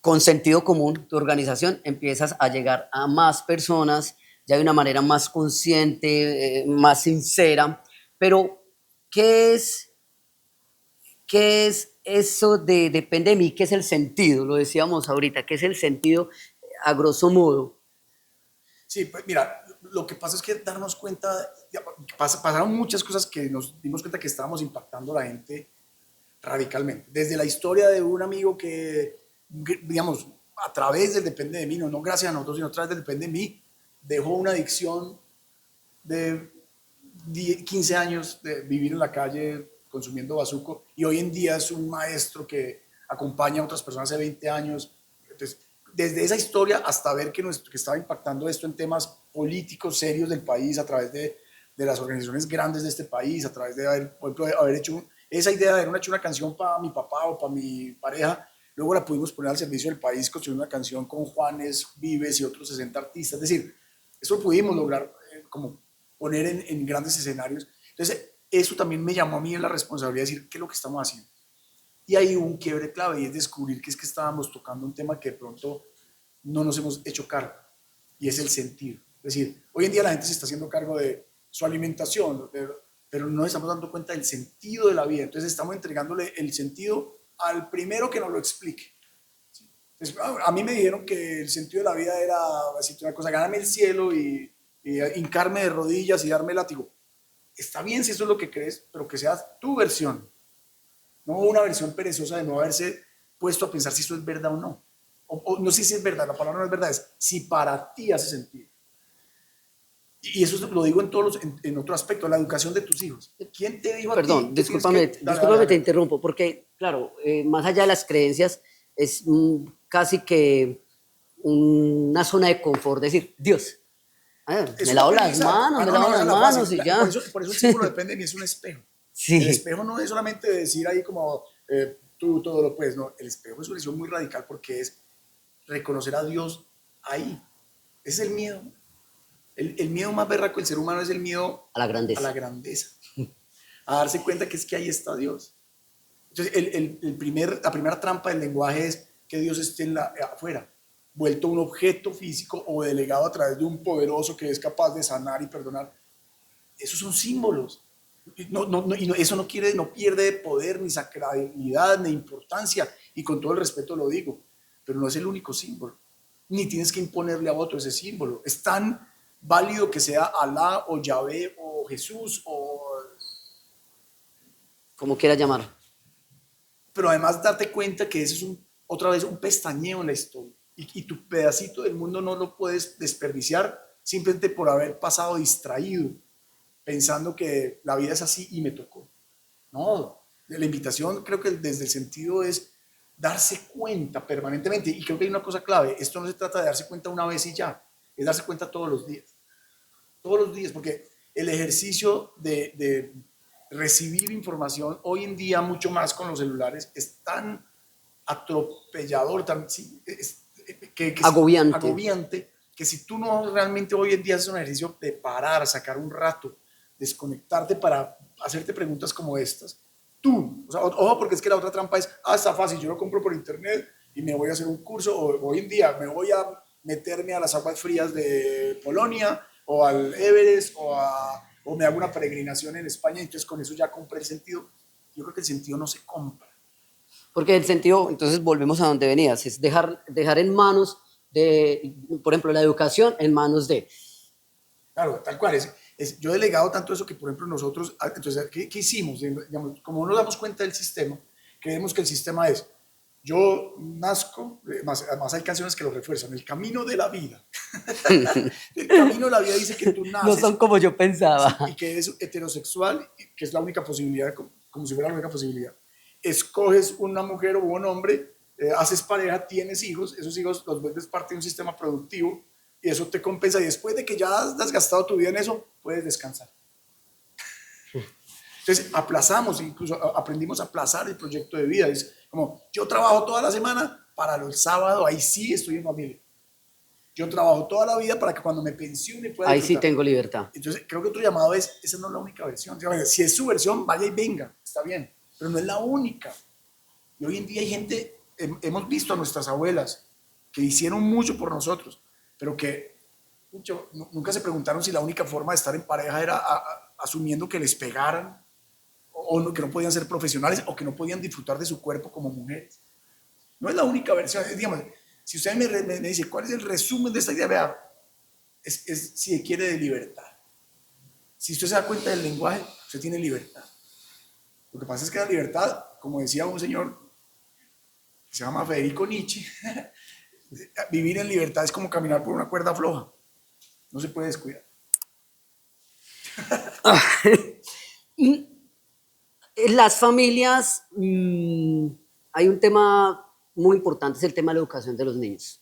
con sentido común, tu organización, empiezas a llegar a más personas ya de una manera más consciente, más sincera. Pero, ¿qué es eso de depende de mí? ¿Qué es el sentido? Lo decíamos ahorita, ¿qué es el sentido a grosso modo? Sí, pues mira, lo que pasa es que darnos cuenta, pasaron muchas cosas que nos dimos cuenta que estábamos impactando a la gente radicalmente. Desde la historia de un amigo que, digamos, a través del depende de mí, no gracias a nosotros, sino a través del depende de mí, dejó una adicción de 15 años de vivir en la calle consumiendo bazuco y hoy en día es un maestro que acompaña a otras personas hace 20 años. Entonces, desde esa historia hasta ver que estaba impactando esto en temas políticos serios del país a través de las organizaciones grandes de este país, a través de por ejemplo, haber hecho esa idea de haber hecho una canción para mi papá o para mi pareja, luego la pudimos poner al servicio del país, construyendo una canción con Juanes, Vives y otros 60 artistas. Es decir, eso lo pudimos lograr como poner en grandes escenarios. Entonces, eso también me llamó a mí en la responsabilidad de decir qué es lo que estamos haciendo. Y ahí hubo un quiebre clave y es descubrir que es que estábamos tocando un tema que de pronto no nos hemos hecho cargo, y es el sentido. Es decir, hoy en día la gente se está haciendo cargo de su alimentación, pero no nos estamos dando cuenta del sentido de la vida. Entonces estamos entregándole el sentido al primero que nos lo explique. Entonces, a mí me dijeron que el sentido de la vida era, así, una cosa, ganarme el cielo y hincarme de rodillas y darme látigo. Está bien si eso es lo que crees, pero que sea tu versión, no una versión perezosa de no haberse puesto a pensar si eso es verdad o no. O no sé si es verdad, la palabra no es verdad, es si para ti hace sentido. Y eso lo digo en todos en otro aspecto, la educación de tus hijos. ¿Quién te dijo a ti? Perdón, discúlpame, te interrumpo, porque claro, más allá de las creencias, es casi que una zona de confort, decir, Dios, me lavo las manos y ya. Por eso el símbolo depende de mí, es un espejo. Sí. El espejo no es solamente decir ahí como tú todo lo puedes, no. El espejo es una decisión muy radical porque es reconocer a Dios ahí. Ese es el miedo. El miedo más berraco del ser humano es el miedo a la grandeza. A la grandeza. A darse cuenta que es que ahí está Dios. Entonces, la primera trampa del lenguaje es que Dios esté afuera, vuelto un objeto físico o delegado a través de un poderoso que es capaz de sanar y perdonar. Esos son símbolos. Eso no pierde poder, ni sacralidad, ni importancia. Y con todo el respeto lo digo, pero no es el único símbolo. Ni tienes que imponerle a otro ese símbolo. Es tan válido que sea Alá o Yahvé o Jesús o como quieras llamar. Pero además darte cuenta que eso es otra vez un pestañeo en la historia y tu pedacito del mundo no lo puedes desperdiciar simplemente por haber pasado distraído pensando que la vida es así y me tocó. No, la invitación creo que desde el sentido es darse cuenta permanentemente, y creo que hay una cosa clave, esto no se trata de darse cuenta una vez y ya, es darse cuenta todos los días, porque el ejercicio de recibir información hoy en día, mucho más con los celulares, es tan atropellador, agobiante, que si tú no realmente hoy en día haces un ejercicio de parar, sacar un rato, desconectarte para hacerte preguntas como estas, ojo, porque es que la otra trampa es, está fácil, yo lo compro por internet y me voy a hacer un curso, o hoy en día me voy a meterme a las aguas frías de Polonia, o al Everest, o me hago una peregrinación en España, y entonces con eso ya compré el sentido. Yo creo que el sentido no se compra. Porque el sentido, entonces volvemos a donde venías, es dejar en manos de, por ejemplo, la educación en manos de... Claro, tal cual. Yo he delegado tanto eso que, por ejemplo, nosotros, entonces, ¿qué hicimos? Digamos, como no nos damos cuenta del sistema, creemos que el sistema es, yo nazco, además hay canciones que lo refuerzan, el camino de la vida. El camino de la vida dice que tú naces. No son como yo pensaba. Y que eres heterosexual, que es la única posibilidad, como si fuera la única posibilidad. Escoges una mujer o un hombre, haces pareja, tienes hijos, esos hijos los vuelves parte de un sistema productivo y eso te compensa, y después de que ya has gastado tu vida en eso, puedes descansar. Entonces aplazamos, incluso aprendimos a aplazar el proyecto de vida. Es como, yo trabajo toda la semana, para el sábado ahí sí estoy en familia. Yo trabajo toda la vida para que cuando me pensione pueda ahí disfrutar. sí tengo libertad. Entonces creo que otro llamado es, esa no es la única versión. Si es su versión, vaya y venga, está bien, pero no es la única. Y hoy en día hay gente, hemos visto a nuestras abuelas que hicieron mucho por nosotros, pero que nunca se preguntaron si la única forma de estar en pareja era asumiendo que les pegaran, o que no podían ser profesionales, o que no podían disfrutar de su cuerpo como mujeres. No es la única versión. Digamos, si usted me dice, ¿cuál es el resumen de esta idea? Vea, es si quiere de libertad. Si usted se da cuenta del lenguaje, usted tiene libertad. Lo que pasa es que la libertad, como decía un señor que se llama Federico Nietzsche, vivir en libertad es como caminar por una cuerda floja. No se puede descuidar. Las familias, hay un tema muy importante, es el tema de la educación de los niños.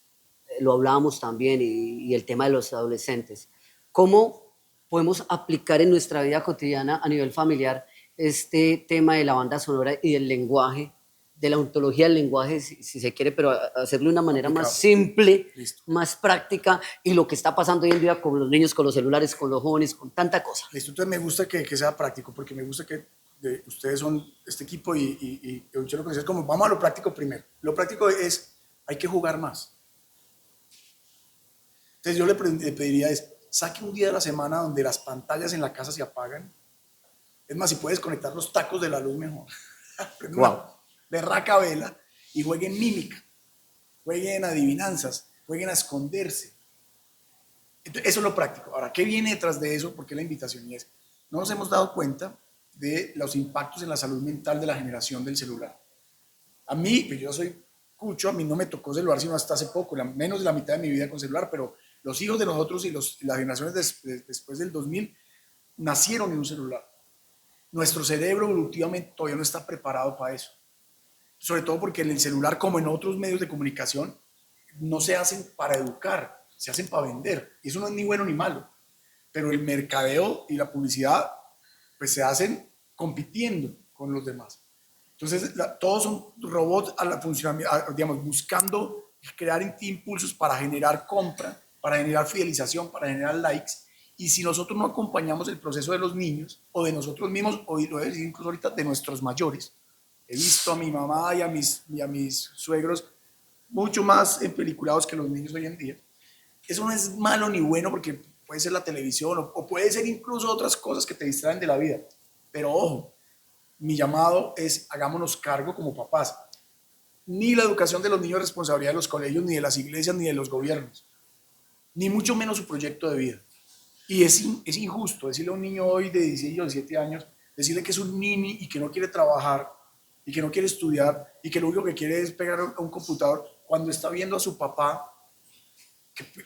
Lo hablábamos también, y el tema de los adolescentes. ¿Cómo podemos aplicar en nuestra vida cotidiana a nivel familiar este tema de la banda sonora y del lenguaje, de la ontología del lenguaje, si se quiere, pero hacerlo de una manera más simple, más práctica, y lo que está pasando hoy en día con los niños, con los celulares, con los jóvenes, con tanta cosa? Listo, entonces me gusta que sea práctico, porque me gusta que ustedes son este equipo y yo lo considero como, vamos a lo práctico primero. Lo práctico es, hay que jugar más. Entonces yo le pediría es, saque un día de la semana donde las pantallas en la casa se apagan. Es más, si puedes conectar los tacos de la luz mejor. Prende una Wow. berraca vela y jueguen mímica, jueguen adivinanzas, jueguen a esconderse. Entonces, eso es lo práctico. Ahora, ¿qué viene detrás de eso? ¿Por qué la invitación? Y es, no nos hemos dado cuenta de los impactos en la salud mental de la generación del celular. A mí, pues yo soy cucho, a mí no me tocó celular sino hasta hace poco, menos de la mitad de mi vida con celular, pero los hijos de nosotros y las generaciones después del 2000 nacieron en un celular. Nuestro cerebro evolutivamente todavía no está preparado para eso. Sobre todo porque en el celular, como en otros medios de comunicación, no se hacen para educar, se hacen para vender. Y eso no es ni bueno ni malo. Pero el mercadeo y la publicidad, pues se hacen compitiendo con los demás. Entonces, todos son robots a la funcionamiento, digamos, buscando crear impulsos para generar compra, para generar fidelización, para generar likes. Y si nosotros no acompañamos el proceso de los niños, o de nosotros mismos, o lo voy a decir incluso ahorita, de nuestros mayores, he visto a mi mamá y a mis suegros mucho más empeliculados que los niños hoy en día. Eso no es malo ni bueno porque puede ser la televisión o puede ser incluso otras cosas que te distraen de la vida. Pero ojo, mi llamado es hagámonos cargo como papás. Ni la educación de los niños es responsabilidad de los colegios, ni de las iglesias, ni de los gobiernos. Ni mucho menos su proyecto de vida. Y es injusto decirle a un niño hoy de 16 o 17 años, decirle que es un nini y que no quiere trabajar y que no quiere estudiar y que lo único que quiere es pegar a un computador cuando está viendo a su papá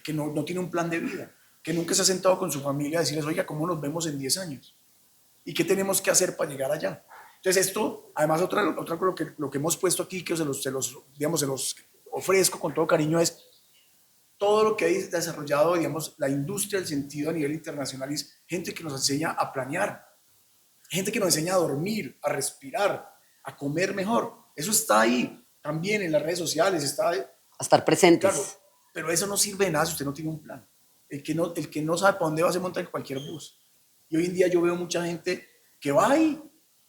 que no tiene un plan de vida, que nunca se ha sentado con su familia a decirles, oiga, ¿cómo nos vemos en 10 años? ¿Y qué tenemos que hacer para llegar allá? Entonces esto, además otra lo que hemos puesto aquí, que se los ofrezco con todo cariño, es todo lo que hay desarrollado, digamos, la industria del sentido a nivel internacional es gente que nos enseña a planear, gente que nos enseña a dormir, a respirar, a comer mejor. Eso está ahí, también en las redes sociales, está ahí. A estar presentes. Claro, pero eso no sirve de nada si usted no tiene un plan. El que no sabe para dónde va se monta en cualquier bus. Y hoy en día yo veo mucha gente que va ahí,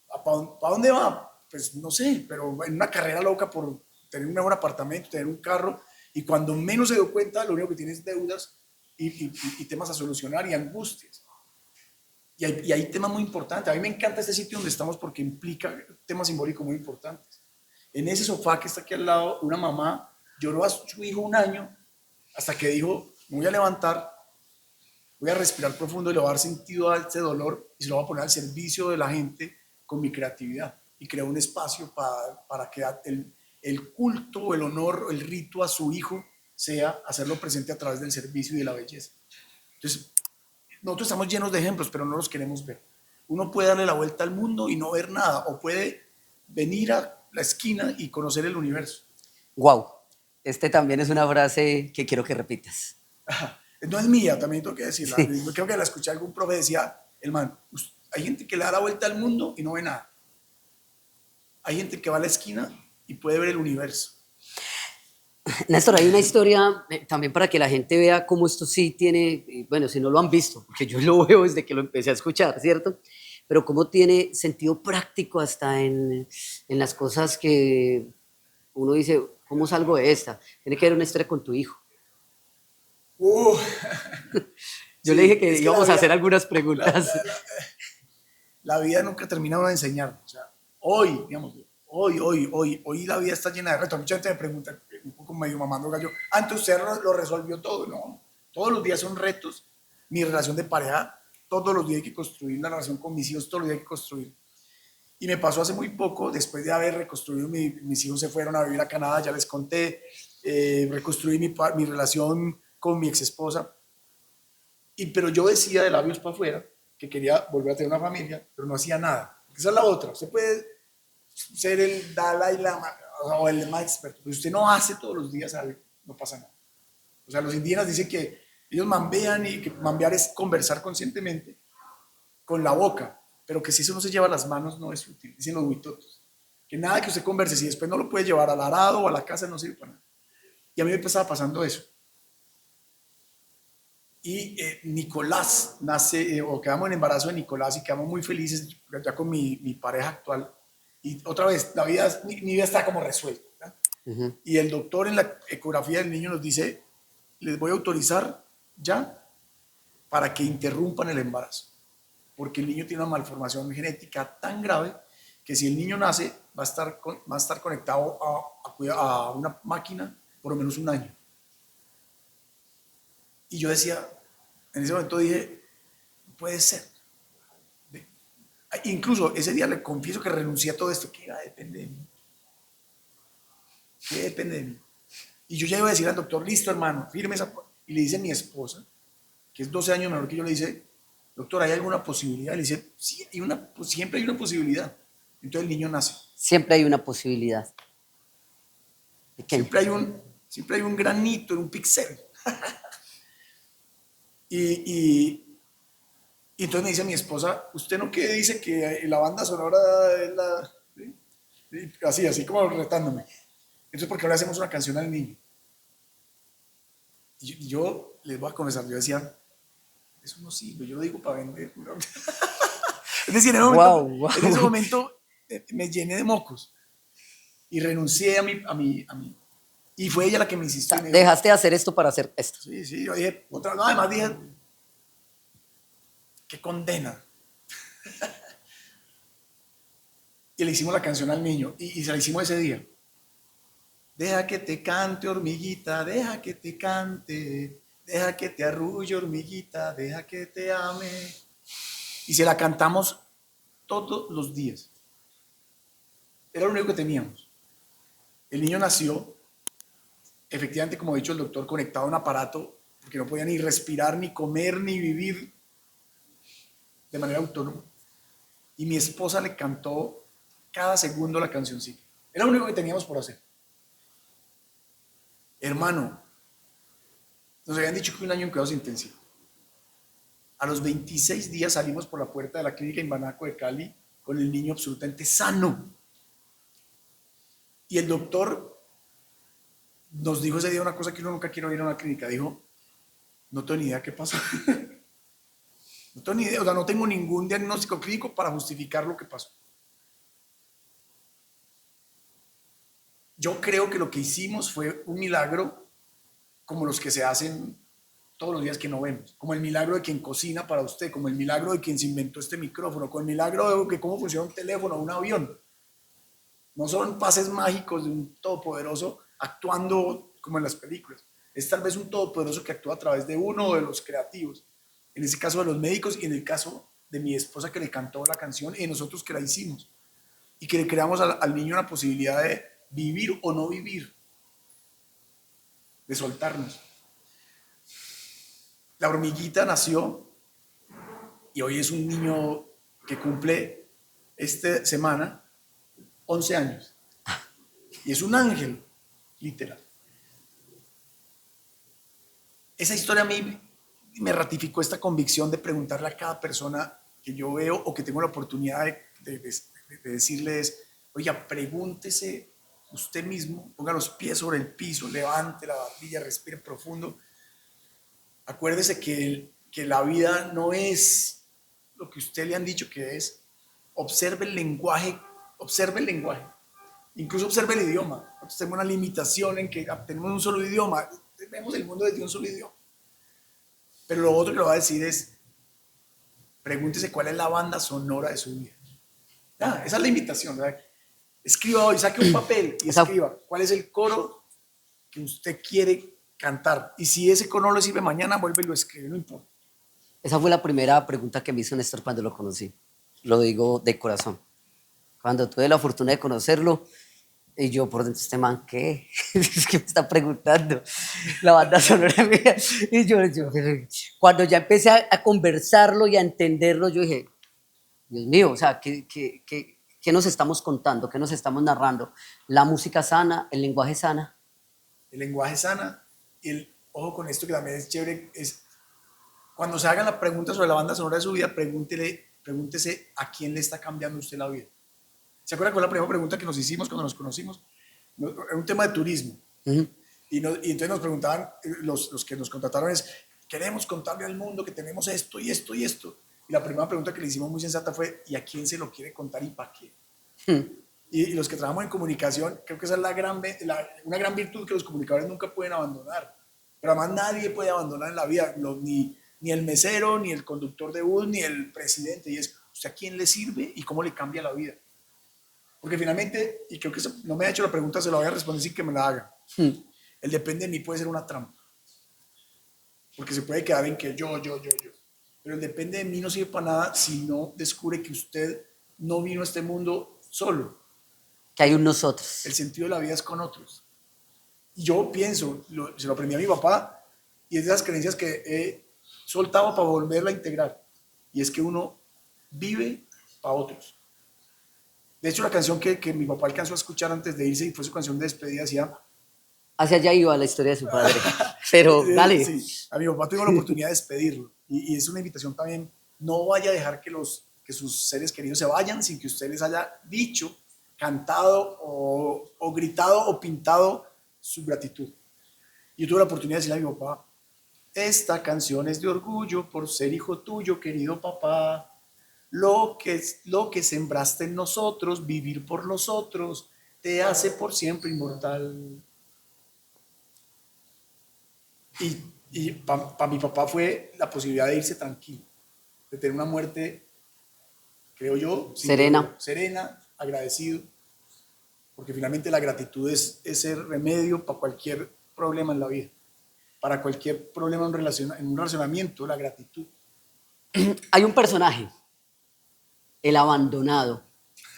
¿para dónde va? Pues no sé, pero en una carrera loca por tener un mejor apartamento, tener un carro, y cuando menos se dio cuenta, lo único que tiene es deudas y temas a solucionar y angustias. Y hay temas muy importantes. A mí me encanta este sitio donde estamos porque implica temas simbólicos muy importantes. En ese sofá que está aquí al lado, una mamá lloró a su hijo un año hasta que dijo, me voy a levantar, voy a respirar profundo y le voy a dar sentido a este dolor y se lo voy a poner al servicio de la gente con mi creatividad. Y creó un espacio para que el culto, el honor, el rito a su hijo sea hacerlo presente a través del servicio y de la belleza. Entonces, nosotros estamos llenos de ejemplos, pero no los queremos ver. Uno puede darle la vuelta al mundo y no ver nada, o puede venir a la esquina y conocer el universo. Wow. Este también es una frase que quiero que repitas. No es mía, también tengo que decirla. Sí. Creo que la escuché algún profe, decía, el man, hay gente que le da la vuelta al mundo y no ve nada. Hay gente que va a la esquina y puede ver el universo. Néstor, hay una historia también para que la gente vea cómo esto sí tiene, bueno, si no lo han visto, porque yo lo veo desde que lo empecé a escuchar, ¿cierto? Pero cómo tiene sentido práctico hasta en las cosas que uno dice, ¿cómo salgo de esta? Tiene que ver una historia con tu hijo. Yo Sí, le dije que es que íbamos a hacer algunas preguntas. La vida nunca termina de enseñar. O sea, hoy, digamos, hoy la vida está llena de retos. Mucha gente me pregunta, un poco medio mamando gallo, entonces usted lo resolvió todo. No, todos los días son retos. Mi relación de pareja, todos los días hay que construir. La relación con mis hijos, todos los días hay que construir. Y me pasó hace muy poco, después de haber reconstruido, mis hijos se fueron a vivir a Canadá, ya les conté, reconstruí mi relación con mi ex esposa. Pero yo decía de labios para afuera que quería volver a tener una familia, pero no hacía nada. Esa es la otra. Usted puede ser el Dalai Lama o el más experto, pero usted no hace todos los días algo, no pasa nada. O sea, los indígenas dicen que ellos mambean y que mambear es conversar conscientemente con la boca, pero que si eso no se lleva a las manos no es útil, dicen los huitotos. Que nada que usted converse, si después no lo puede llevar al arado o a la casa, no sirve para nada. Y a mí me estaba pasando eso. Y Nicolás nace, o quedamos en embarazo de Nicolás y quedamos muy felices ya con mi pareja actual. Y otra vez, mi vida está como resuelta. Y el doctor en la ecografía del niño nos dice, les voy a autorizar ya para que interrumpan el embarazo. Porque el niño tiene una malformación genética tan grave que si el niño nace va a estar conectado a una máquina por lo menos un año. Y yo decía, en ese momento dije, puede ser. Incluso ese día le confieso que renuncié a todo esto. ¿Qué depende de mí? ¿Qué depende de mí? Y yo ya iba a decir al doctor, listo hermano, firme esa. Y le dice a mi esposa, que es 12 años menor que yo, le dice, doctor, ¿hay alguna posibilidad? Le dice, sí, siempre hay una posibilidad. Entonces el niño nace. Siempre hay una posibilidad. Pequeño. Siempre hay un granito, un pixel. y entonces me dice mi esposa, ¿usted no qué dice que la banda sonora es la... ¿sí? Así como retándome. Entonces, ¿por qué ahora hacemos una canción al niño? Y yo les voy a confesar, yo decía, eso no sirve, yo lo digo para vender. Es decir, en ese momento me llené de mocos y renuncié a mi. Y fue ella la que me insistió. Dejaste de hacer esto para hacer esto. Sí, yo dije, no, además dije, qué condena. Y le hicimos la canción al niño y se la hicimos ese día. Deja que te cante, hormiguita, deja que te cante, deja que te arrulle, hormiguita, deja que te ame. Y se la cantamos todos los días. Era lo único que teníamos. El niño nació, efectivamente, como ha dicho el doctor, conectado a un aparato, porque no podía ni respirar, ni comer, ni vivir de manera autónoma. Y mi esposa le cantó cada segundo la cancioncita. Era lo único que teníamos por hacer. Hermano, nos habían dicho que un año en cuidados intensivos. A los 26 días salimos por la puerta de la clínica en Banaco de Cali con el niño absolutamente sano. Y el doctor nos dijo ese día una cosa que uno nunca quiere oír en una clínica. Dijo, no tengo ni idea qué pasó. No tengo ni idea, o sea, no tengo ningún diagnóstico clínico para justificar lo que pasó. Yo creo que lo que hicimos fue un milagro como los que se hacen todos los días que no vemos, como el milagro de quien cocina para usted, como el milagro de quien se inventó este micrófono, como el milagro de cómo funciona un teléfono o un avión. No son pases mágicos de un todopoderoso actuando como en las películas. Es tal vez un todopoderoso que actúa a través de uno o de los creativos. En ese caso de los médicos y en el caso de mi esposa que le cantó la canción y nosotros que la hicimos. Y que le creamos al niño una posibilidad de vivir o no vivir. De soltarnos. La hormiguita nació y hoy es un niño que cumple esta semana 11 años. Y es un ángel, literal. Esa historia a mí me ratificó esta convicción de preguntarle a cada persona que yo veo o que tengo la oportunidad de decirles, oiga, pregúntese usted mismo, ponga los pies sobre el piso, levante la barbilla, respire profundo. Acuérdese que la vida no es lo que usted le han dicho que es. Observe el lenguaje, incluso observe el idioma. Nosotros tenemos una limitación en que tenemos un solo idioma, vemos el mundo desde un solo idioma. Pero lo otro que le voy a decir es, pregúntese cuál es la banda sonora de su vida. Esa es la invitación, ¿verdad? Escriba hoy, saque un papel y escriba cuál es el coro que usted quiere cantar. Y si ese coro no le sirve mañana, vuelve y lo escribe, no importa. Esa fue la primera pregunta que me hizo Néstor cuando lo conocí. Lo digo de corazón. Cuando tuve la fortuna de conocerlo, y yo por dentro, este man, ¿qué? Es que me está preguntando la banda sonora mía. Y yo cuando ya empecé a conversarlo y a entenderlo, yo dije, Dios mío, o sea, ¿qué nos estamos contando? ¿Qué nos estamos narrando? La música sana, el lenguaje sana. El lenguaje sana y ojo con esto que también es chévere, es cuando se hagan la pregunta sobre la banda sonora de su vida, pregúntese a quién le está cambiando usted la vida. ¿Se acuerdan con la primera pregunta que nos hicimos cuando nos conocimos? Era un tema de turismo. Uh-huh. Y entonces nos preguntaban, los que nos contrataron es, queremos contarle al mundo que tenemos esto y esto y esto. Y la primera pregunta que le hicimos muy sensata fue, ¿y a quién se lo quiere contar y para qué? Y los que trabajamos en comunicación, creo que esa es una gran virtud que los comunicadores nunca pueden abandonar. Pero además nadie puede abandonar en la vida, ni el mesero, ni el conductor de bus, ni el presidente. Y es, ¿usted a quién le sirve y cómo le cambia la vida? Porque finalmente, y creo que no me ha hecho la pregunta, se la voy a responder sin que me la haga. El depende de mí puede ser una trampa. Porque se puede quedar en que yo. Pero el depende de mí no sirve para nada si no descubre que usted no vino a este mundo solo. Que hay un nosotros. El sentido de la vida es con otros. Y yo pienso, se lo aprendí a mi papá, y es de las creencias que he soltado para volverla a integrar. Y es que uno vive para otros. De hecho, la canción que mi papá alcanzó a escuchar antes de irse, y fue su canción de despedida, decía... Hacia allá iba la historia de su padre. Pero dale. Sí, a mi papá tuve la oportunidad de despedirlo. Y es una invitación también, no vaya a dejar que sus seres queridos se vayan sin que usted les haya dicho, cantado o gritado o pintado su gratitud. Yo tuve la oportunidad de decirle a mi papá, esta canción es de orgullo por ser hijo tuyo, querido papá. Lo que sembraste en nosotros, vivir por los otros, te hace por siempre inmortal. Y para mi papá fue la posibilidad de irse tranquilo, de tener una muerte, creo yo, serena, agradecido, porque finalmente la gratitud es el remedio para cualquier problema en la vida, para cualquier problema en un relacionamiento, la gratitud. Hay un personaje, el abandonado.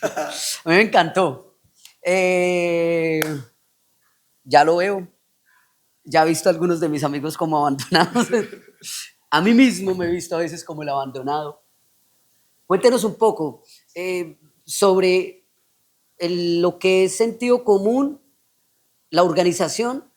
A mí me encantó. Ya lo veo. Ya he visto a algunos de mis amigos como abandonados. A mí mismo me he visto a veces como el abandonado. Cuéntenos un poco sobre lo que es sentido común, la organización,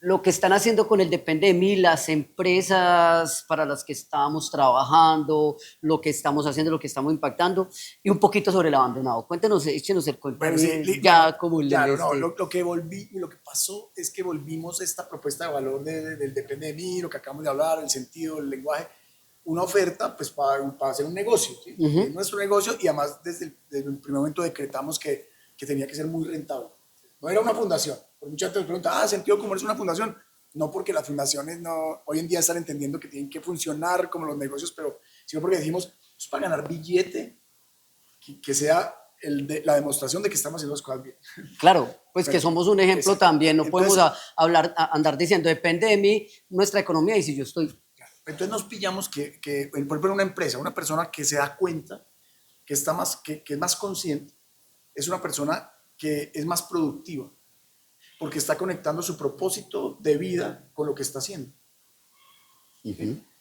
lo que están haciendo con el Depende de mí, las empresas para las que estamos trabajando, lo que estamos haciendo, lo que estamos impactando, y un poquito sobre el abandonado. Cuéntenos, échenos el cuento. Bueno, sí, ya como el claro, no, lo que pasó es que volvimos esta propuesta de valor del Depende de mí, lo que acabamos de hablar, el sentido, el lenguaje, una oferta pues para hacer un negocio, ¿sí? Es nuestro negocio, y además desde el primer momento decretamos que tenía que ser muy rentable. No era una fundación. Por mucha gente nos pregunta, ¿sentido común es una fundación? No, porque las fundaciones hoy en día están entendiendo que tienen que funcionar como los negocios, pero sino porque decimos, es para ganar billete, que sea la demostración de que estamos haciendo las cosas bien. Claro, pues pero, que somos un ejemplo también, no entonces, podemos andar diciendo, depende de mí nuestra economía, y si yo estoy... Entonces nos pillamos que por ejemplo, una empresa, una persona que se da cuenta, que es más consciente, es una persona que es más productiva, porque está conectando su propósito de vida con lo que está haciendo.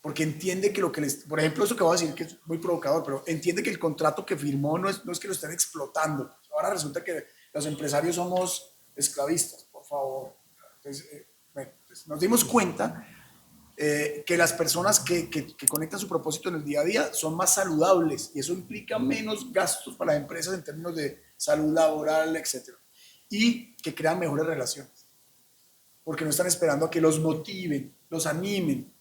Porque entiende que por ejemplo, eso que voy a decir que es muy provocador, pero entiende que el contrato que firmó no es que lo estén explotando. Ahora resulta que los empresarios somos esclavistas, por favor. Entonces, pues nos dimos cuenta que las personas que conectan su propósito en el día a día son más saludables, y eso implica menos gastos para las empresas en términos de salud laboral, etc. Y que crean mejores relaciones, porque no están esperando a que los motiven, los animen,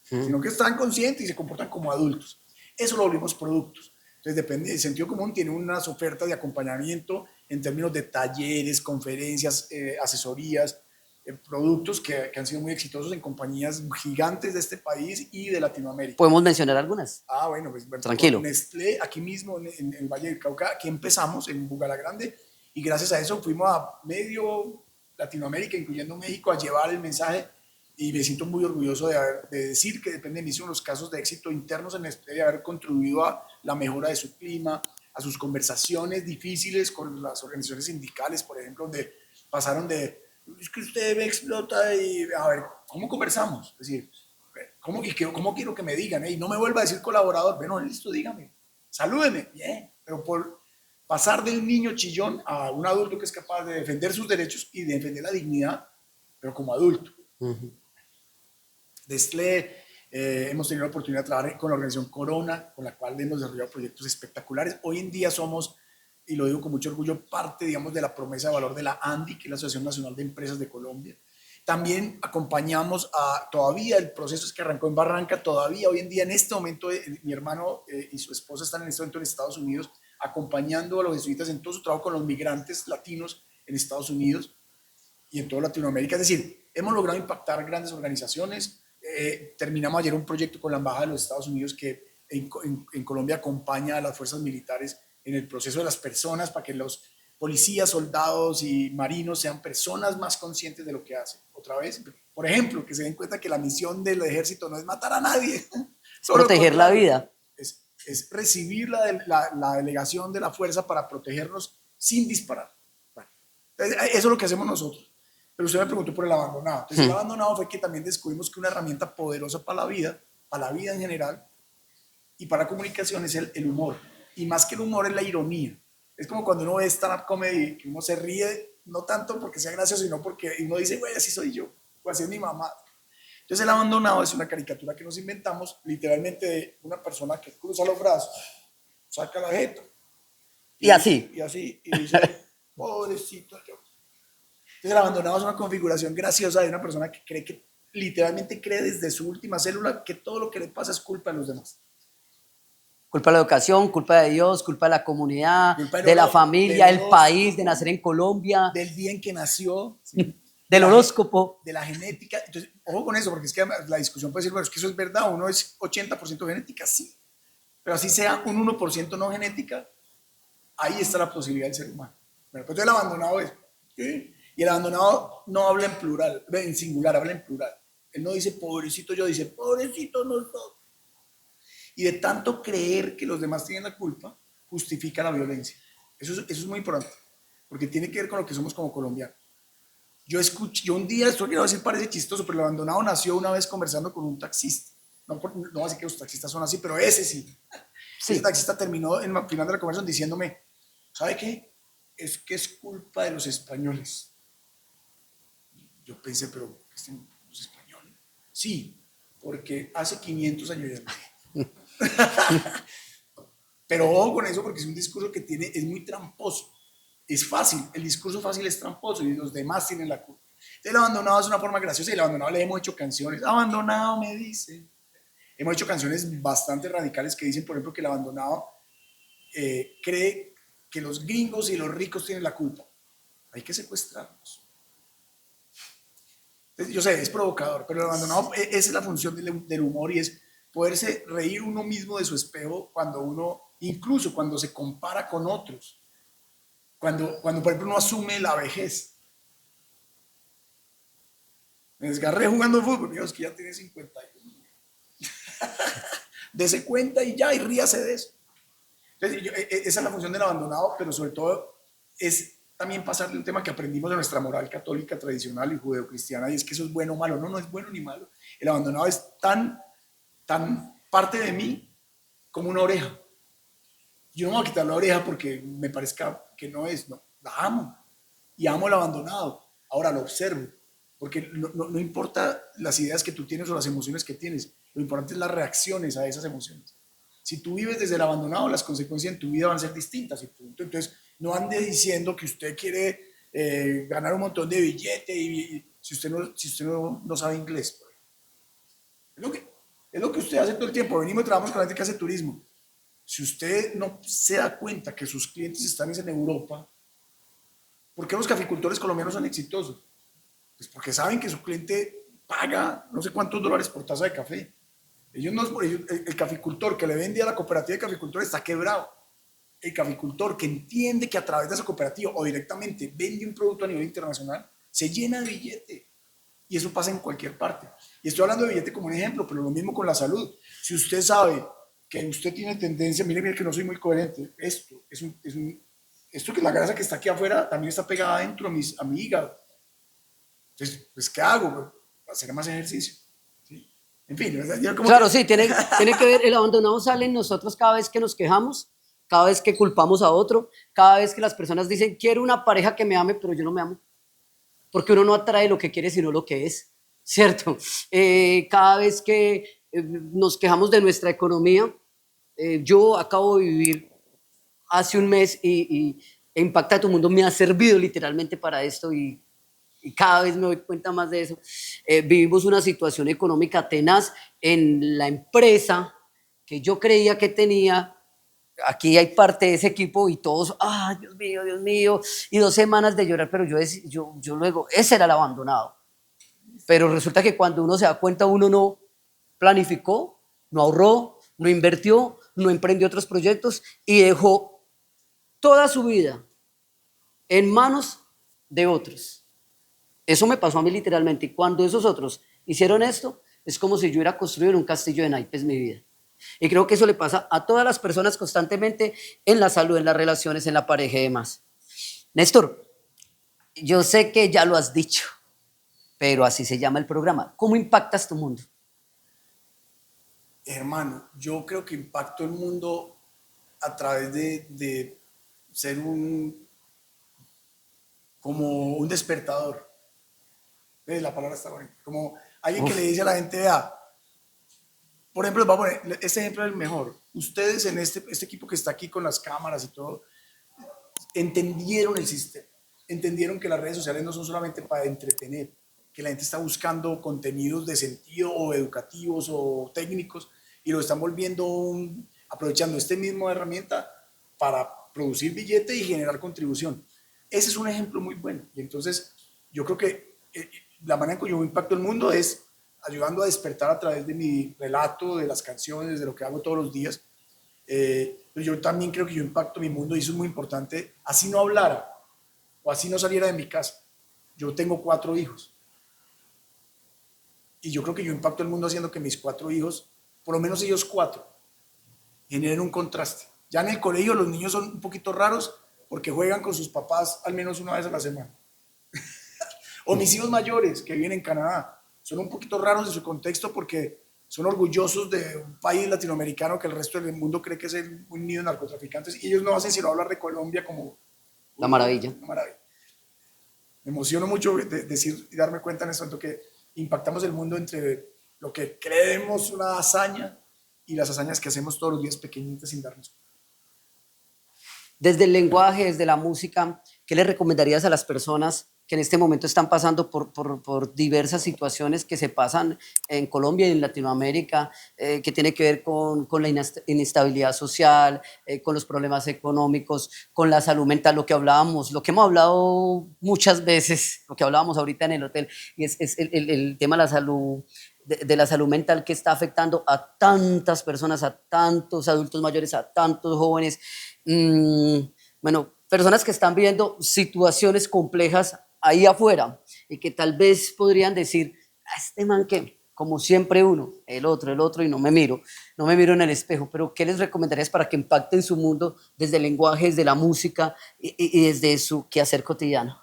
sino que están conscientes y se comportan como adultos. Eso lo volvimos productos. Entonces, depende, el sentido común tiene unas ofertas de acompañamiento en términos de talleres, conferencias, asesorías, productos que han sido muy exitosos en compañías gigantes de este país y de Latinoamérica. ¿Podemos mencionar algunas? Bueno, pues tranquilo. Nestlé, aquí mismo en el Valle del Cauca, aquí empezamos en Bugalagrande, y gracias a eso fuimos a medio Latinoamérica, incluyendo México, a llevar el mensaje, y me siento muy orgulloso de decir que Depende de mí son los casos de éxito internos en Nestlé, de haber contribuido a la mejora de su clima, a sus conversaciones difíciles con las organizaciones sindicales, por ejemplo, donde pasaron de, es que usted me explota, y a ver, ¿cómo conversamos? Es decir, ¿cómo quiero que me digan? No me vuelva a decir colaborador, bueno, listo, dígame, salúdeme, bien, pero por pasar del niño chillón a un adulto que es capaz de defender sus derechos y de defender la dignidad, pero como adulto. Nestlé, hemos tenido la oportunidad de trabajar con la organización Corona, con la cual hemos desarrollado proyectos espectaculares. Hoy en día somos, y lo digo con mucho orgullo, parte, digamos, de la promesa de valor de la ANDI, que es la Asociación Nacional de Empresas de Colombia. También acompañamos todavía el proceso que arrancó en Barranca, todavía hoy en día, en este momento, mi hermano y su esposa están en este momento en Estados Unidos, acompañando a los jesuitas en todo su trabajo con los migrantes latinos en Estados Unidos y en toda Latinoamérica. Es decir, hemos logrado impactar grandes organizaciones. Terminamos ayer un proyecto con la Embajada de los Estados Unidos que en Colombia acompaña a las fuerzas militares en el proceso de las personas para que los policías, soldados y marinos sean personas más conscientes de lo que hacen. Otra vez, por ejemplo, que se den cuenta que la misión del ejército no es matar a nadie, Es proteger la vida. Es recibir la delegación de la fuerza para protegernos sin disparar. Bueno, eso es lo que hacemos nosotros. Pero usted me preguntó por el abandonado. Entonces, el abandonado fue que también descubrimos que una herramienta poderosa para la vida en general y para la comunicación es el humor. Y más que el humor es la ironía. Es como cuando uno ve stand-up comedy, que uno se ríe, no tanto porque sea gracioso, sino porque uno dice, güey, así soy yo, o así es mi mamá. Entonces, el abandonado es una caricatura que nos inventamos, literalmente de una persona que cruza los brazos, saca la jeta. Y así. Y dice, pobrecito yo. Entonces, el abandonado es una configuración graciosa de una persona que cree que, literalmente cree desde su última célula que todo lo que le pasa es culpa de los demás. Culpa de la educación, culpa de Dios, culpa de la comunidad, Culpa de la familia, del del país, de nacer en Colombia, del día en que nació, ¿sí? del horóscopo. De la genética. Entonces, ojo con eso, porque es que la discusión puede decir, bueno, es que eso es verdad, uno es 80% genética, sí. Pero así sea un 1% no genética, ahí está la posibilidad del ser humano. Bueno, pues el abandonado es, ¿sí? Y el abandonado no habla en plural, en singular, habla en plural. Él no dice pobrecito yo, dice pobrecito nosotros. Y de tanto creer que los demás tienen la culpa, justifica la violencia. Eso es muy importante, porque tiene que ver con lo que somos como colombianos. Yo un día, esto quiero decir, parece chistoso, pero el abandonado nació una vez conversando con un taxista. No así que los taxistas son así, pero ese sí. Ese taxista terminó en el final de la conversación diciéndome, ¿sabe qué? Es que es culpa de los españoles. Yo pensé, pero ¿los españoles? Sí, porque hace 500 años ya no. Pero ojo con eso, porque es un discurso que es muy tramposo. Es fácil, el discurso fácil es tramposo y los demás tienen la culpa. Entonces, el abandonado es una forma graciosa y el abandonado le hemos hecho canciones. Abandonado me dice. Hemos hecho canciones bastante radicales que dicen, por ejemplo, que el abandonado cree que los gringos y los ricos tienen la culpa. Hay que secuestrarlos. Entonces, yo sé, es provocador, pero el abandonado, esa es la función del humor y es poderse reír uno mismo de su espejo incluso cuando se compara con otros. Cuando, por ejemplo, uno asume la vejez. Me desgarré jugando fútbol, Dios, que ya tiene 51. Dese cuenta y ya, y ríase de eso. Entonces, esa es la función del abandonado, pero sobre todo es también pasarle un tema que aprendimos de nuestra moral católica tradicional y judeocristiana, y es que eso es bueno o malo. No es bueno ni malo. El abandonado es tan parte de mí como una oreja. Yo no me voy a quitar la oreja porque me parezca que no, la amo y amo el abandonado. Ahora lo observo, porque no importa las ideas que tú tienes o las emociones que tienes, lo importante es las reacciones a esas emociones. Si tú vives desde el abandonado, las consecuencias en tu vida van a ser distintas y punto. Entonces, no ande diciendo que usted quiere ganar un montón de billetes si usted no sabe inglés. Es lo que usted hace todo el tiempo. Venimos y trabajamos con la gente que hace turismo. Si usted no se da cuenta que sus clientes están en Europa, ¿por qué los caficultores colombianos son exitosos? Pues porque saben que su cliente paga no sé cuántos dólares por taza de café. El caficultor que le vende a la cooperativa de caficultores está quebrado. El caficultor que entiende que a través de esa cooperativa o directamente vende un producto a nivel internacional, se llena de billete. Y eso pasa en cualquier parte. Y estoy hablando de billete como un ejemplo, pero lo mismo con la salud. Si usted sabe que usted tiene tendencia, mire que no soy muy coherente, esto que la grasa que está aquí afuera también está pegada adentro a mi hígado. Entonces, pues, ¿qué hago? Hacer más ejercicio. ¿Sí? En fin, claro, sí, tiene que ver, el abandonado sale en nosotros cada vez que nos quejamos, cada vez que culpamos a otro, cada vez que las personas dicen, quiero una pareja que me ame, pero yo no me amo. Porque uno no atrae lo que quiere, sino lo que es, ¿cierto? Cada vez que nos quejamos de nuestra economía, yo acabo de vivir hace un mes y Impacta tu Mundo me ha servido literalmente para esto y cada vez me doy cuenta más de eso. Vivimos una situación económica tenaz en la empresa que yo creía que tenía. Aquí hay parte de ese equipo y todos, Dios mío, y 2 semanas de llorar, pero yo luego, ese era el abandonado. Pero resulta que cuando uno se da cuenta, uno no planificó, no ahorró, no invirtió, no emprendió otros proyectos y dejó toda su vida en manos de otros. Eso me pasó a mí literalmente. Y cuando esos otros hicieron esto, es como si yo hubiera construido un castillo de naipes mi vida. Y creo que eso le pasa a todas las personas constantemente en la salud, en las relaciones, en la pareja y demás. Néstor, yo sé que ya lo has dicho, pero así se llama el programa. ¿Cómo impactas tu mundo? Hermano, yo creo que impacto el mundo a través de ser como un despertador. La palabra está bonita. Como alguien que le dice a la gente, vea, por ejemplo, vamos a poner, este ejemplo es el mejor. Ustedes en este equipo que está aquí con las cámaras y todo, entendieron el sistema, entendieron que las redes sociales no son solamente para entretener, que la gente está buscando contenidos de sentido o educativos o técnicos y lo están volviendo aprovechando este mismo herramienta para producir billete y generar contribución. Ese es un ejemplo muy bueno. Y entonces yo creo que la manera en que yo impacto el mundo es ayudando a despertar a través de mi relato, de las canciones, de lo que hago todos los días. Pero yo también creo que yo impacto mi mundo y eso es muy importante. Así no hablara o así no saliera de mi casa. Yo tengo 4 hijos. Y yo creo que yo impacto el mundo haciendo que mis 4 hijos, por lo menos ellos 4, generen un contraste. Ya en el colegio los niños son un poquito raros porque juegan con sus papás al menos una vez a la semana. O mis hijos mayores que viven en Canadá son un poquito raros de su contexto porque son orgullosos de un país latinoamericano que el resto del mundo cree que es un nido de narcotraficantes y ellos no hacen sino hablar de Colombia como la maravilla. Una maravilla. Me emociono mucho de decir y darme cuenta en esto, en que impactamos el mundo entre lo que creemos una hazaña y las hazañas que hacemos todos los días pequeñitas sin darnos cuenta. Desde el lenguaje, desde la música, ¿qué le recomendarías a las personas que en este momento están pasando por diversas situaciones que se pasan en Colombia y en Latinoamérica, que tiene que ver con la inestabilidad social, con los problemas económicos, con la salud mental, lo que hablábamos, lo que hemos hablado muchas veces, lo que hablábamos ahorita en el hotel, y es el tema de la salud, de la salud mental que está afectando a tantas personas, a tantos adultos mayores, a tantos jóvenes, bueno, personas que están viviendo situaciones complejas ahí afuera y que tal vez podrían decir, a este man que, como siempre uno, el otro y no me miro en el espejo, pero ¿qué les recomendarías para que impacten su mundo desde el lenguaje, desde la música y desde su quehacer cotidiano?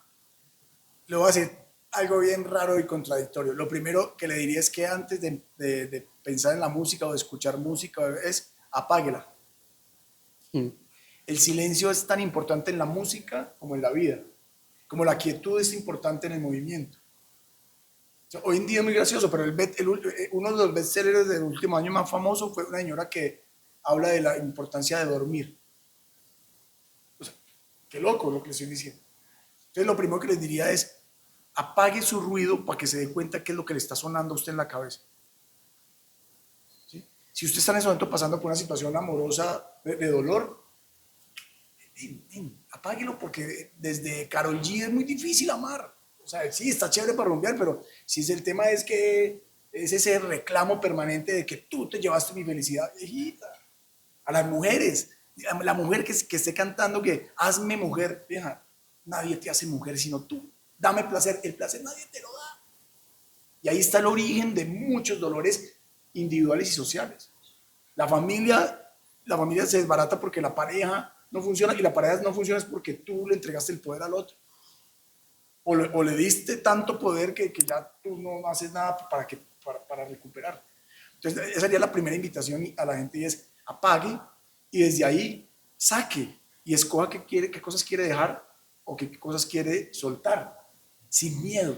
Le voy a decir algo bien raro y contradictorio. Lo primero que le diría es que antes de pensar en la música o de escuchar música es apáguela. El silencio es tan importante en la música como en la vida. Como la quietud es importante en el movimiento. O sea, hoy en día es muy gracioso, pero uno de los bestsellers del último año más famoso fue una señora que habla de la importancia de dormir. O sea, qué loco lo que les estoy diciendo. Entonces lo primero que les diría es, apague su ruido para que se dé cuenta qué es lo que le está sonando a usted en la cabeza. ¿Sí? Si usted está en ese momento pasando por una situación amorosa de dolor, apáguelo porque desde Karol G es muy difícil amar. O sea, sí, está chévere para rumbear, pero si el tema es que es ese reclamo permanente de que tú te llevaste mi felicidad, viejita. A las mujeres, la mujer que esté cantando que hazme mujer, vieja, nadie te hace mujer sino tú. Dame placer, el placer nadie te lo da. Y ahí está el origen de muchos dolores individuales y sociales. La familia se desbarata porque la pareja no funciona, y la pareja no funciona es porque tú le entregaste el poder al otro. O le diste tanto poder que ya tú no haces nada para recuperar. Entonces, esa sería la primera invitación a la gente y es apague y desde ahí saque y escoja qué cosas quiere dejar o qué cosas quiere soltar. Sin miedo.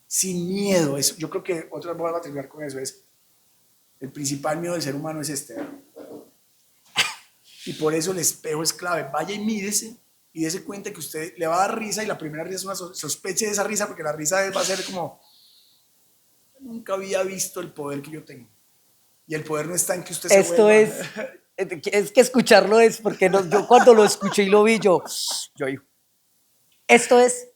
Sin miedo. Eso, yo creo que otra vez voy a terminar con eso. El principal miedo del ser humano es este. Y por eso el espejo es clave. Vaya y mírese y dése cuenta que usted le va a dar risa y la primera risa es una sospeche de esa risa porque la risa va a ser como nunca había visto el poder que yo tengo. Y el poder no está en que usted se vuelva. Es que escucharlo es porque yo cuando lo escuché y lo vi yo digo, esto es.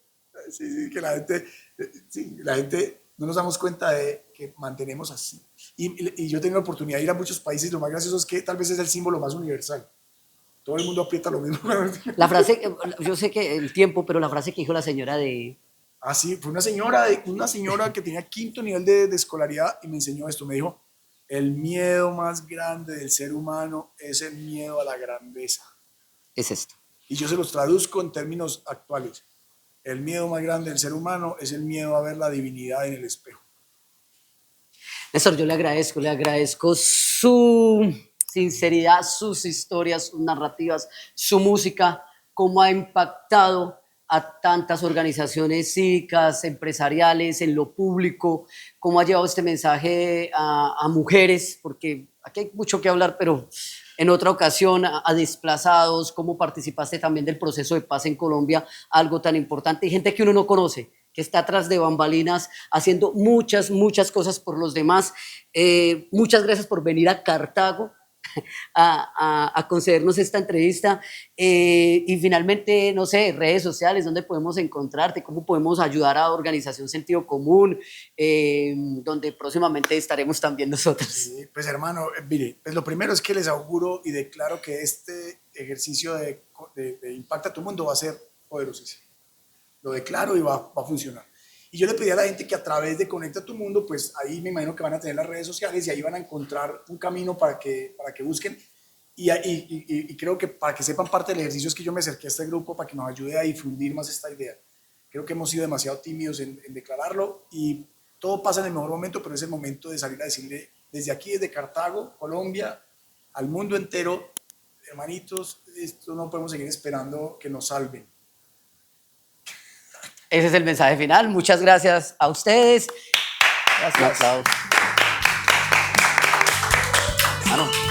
Sí, que la gente no nos damos cuenta de que mantenemos así. Y yo he tenido la oportunidad de ir a muchos países y lo más gracioso es que tal vez es el símbolo más universal. Todo el mundo aprieta lo mismo. La frase, yo sé que el tiempo, pero la frase que dijo la señora de... Ah, sí, fue una señora que tenía quinto nivel de escolaridad y me enseñó esto. Me dijo, el miedo más grande del ser humano es el miedo a la grandeza. Es esto. Y yo se los traduzco en términos actuales. El miedo más grande del ser humano es el miedo a ver la divinidad en el espejo. Néstor, yo le agradezco su sinceridad, sus historias, sus narrativas, su música, cómo ha impactado a tantas organizaciones cívicas, empresariales, en lo público, cómo ha llevado este mensaje a mujeres, porque aquí hay mucho que hablar, pero en otra ocasión a desplazados, cómo participaste también del proceso de paz en Colombia, algo tan importante, y gente que uno no conoce, que está atrás de bambalinas haciendo muchas cosas por los demás. Muchas gracias por venir a Cartago a concedernos esta entrevista. Y finalmente, no sé, redes sociales, ¿dónde podemos encontrarte? ¿Cómo podemos ayudar a Organización Sentido Común? Donde próximamente estaremos también nosotros. Sí, pues hermano, mire, pues lo primero es que les auguro y declaro que este ejercicio de Impacta tu Mundo va a ser poderosísimo. Lo declaro y va a funcionar. Y yo le pedí a la gente que a través de Conecta tu Mundo, pues ahí me imagino que van a tener las redes sociales y ahí van a encontrar un camino para que busquen. Y creo que para que sepan parte del ejercicio es que yo me acerqué a este grupo para que nos ayude a difundir más esta idea. Creo que hemos sido demasiado tímidos en declararlo y todo pasa en el mejor momento, pero es el momento de salir a decirle desde aquí, desde Cartago, Colombia, al mundo entero, hermanitos, esto no podemos seguir esperando que nos salven. Ese es el mensaje final. Muchas gracias a ustedes. Gracias. Un aplauso.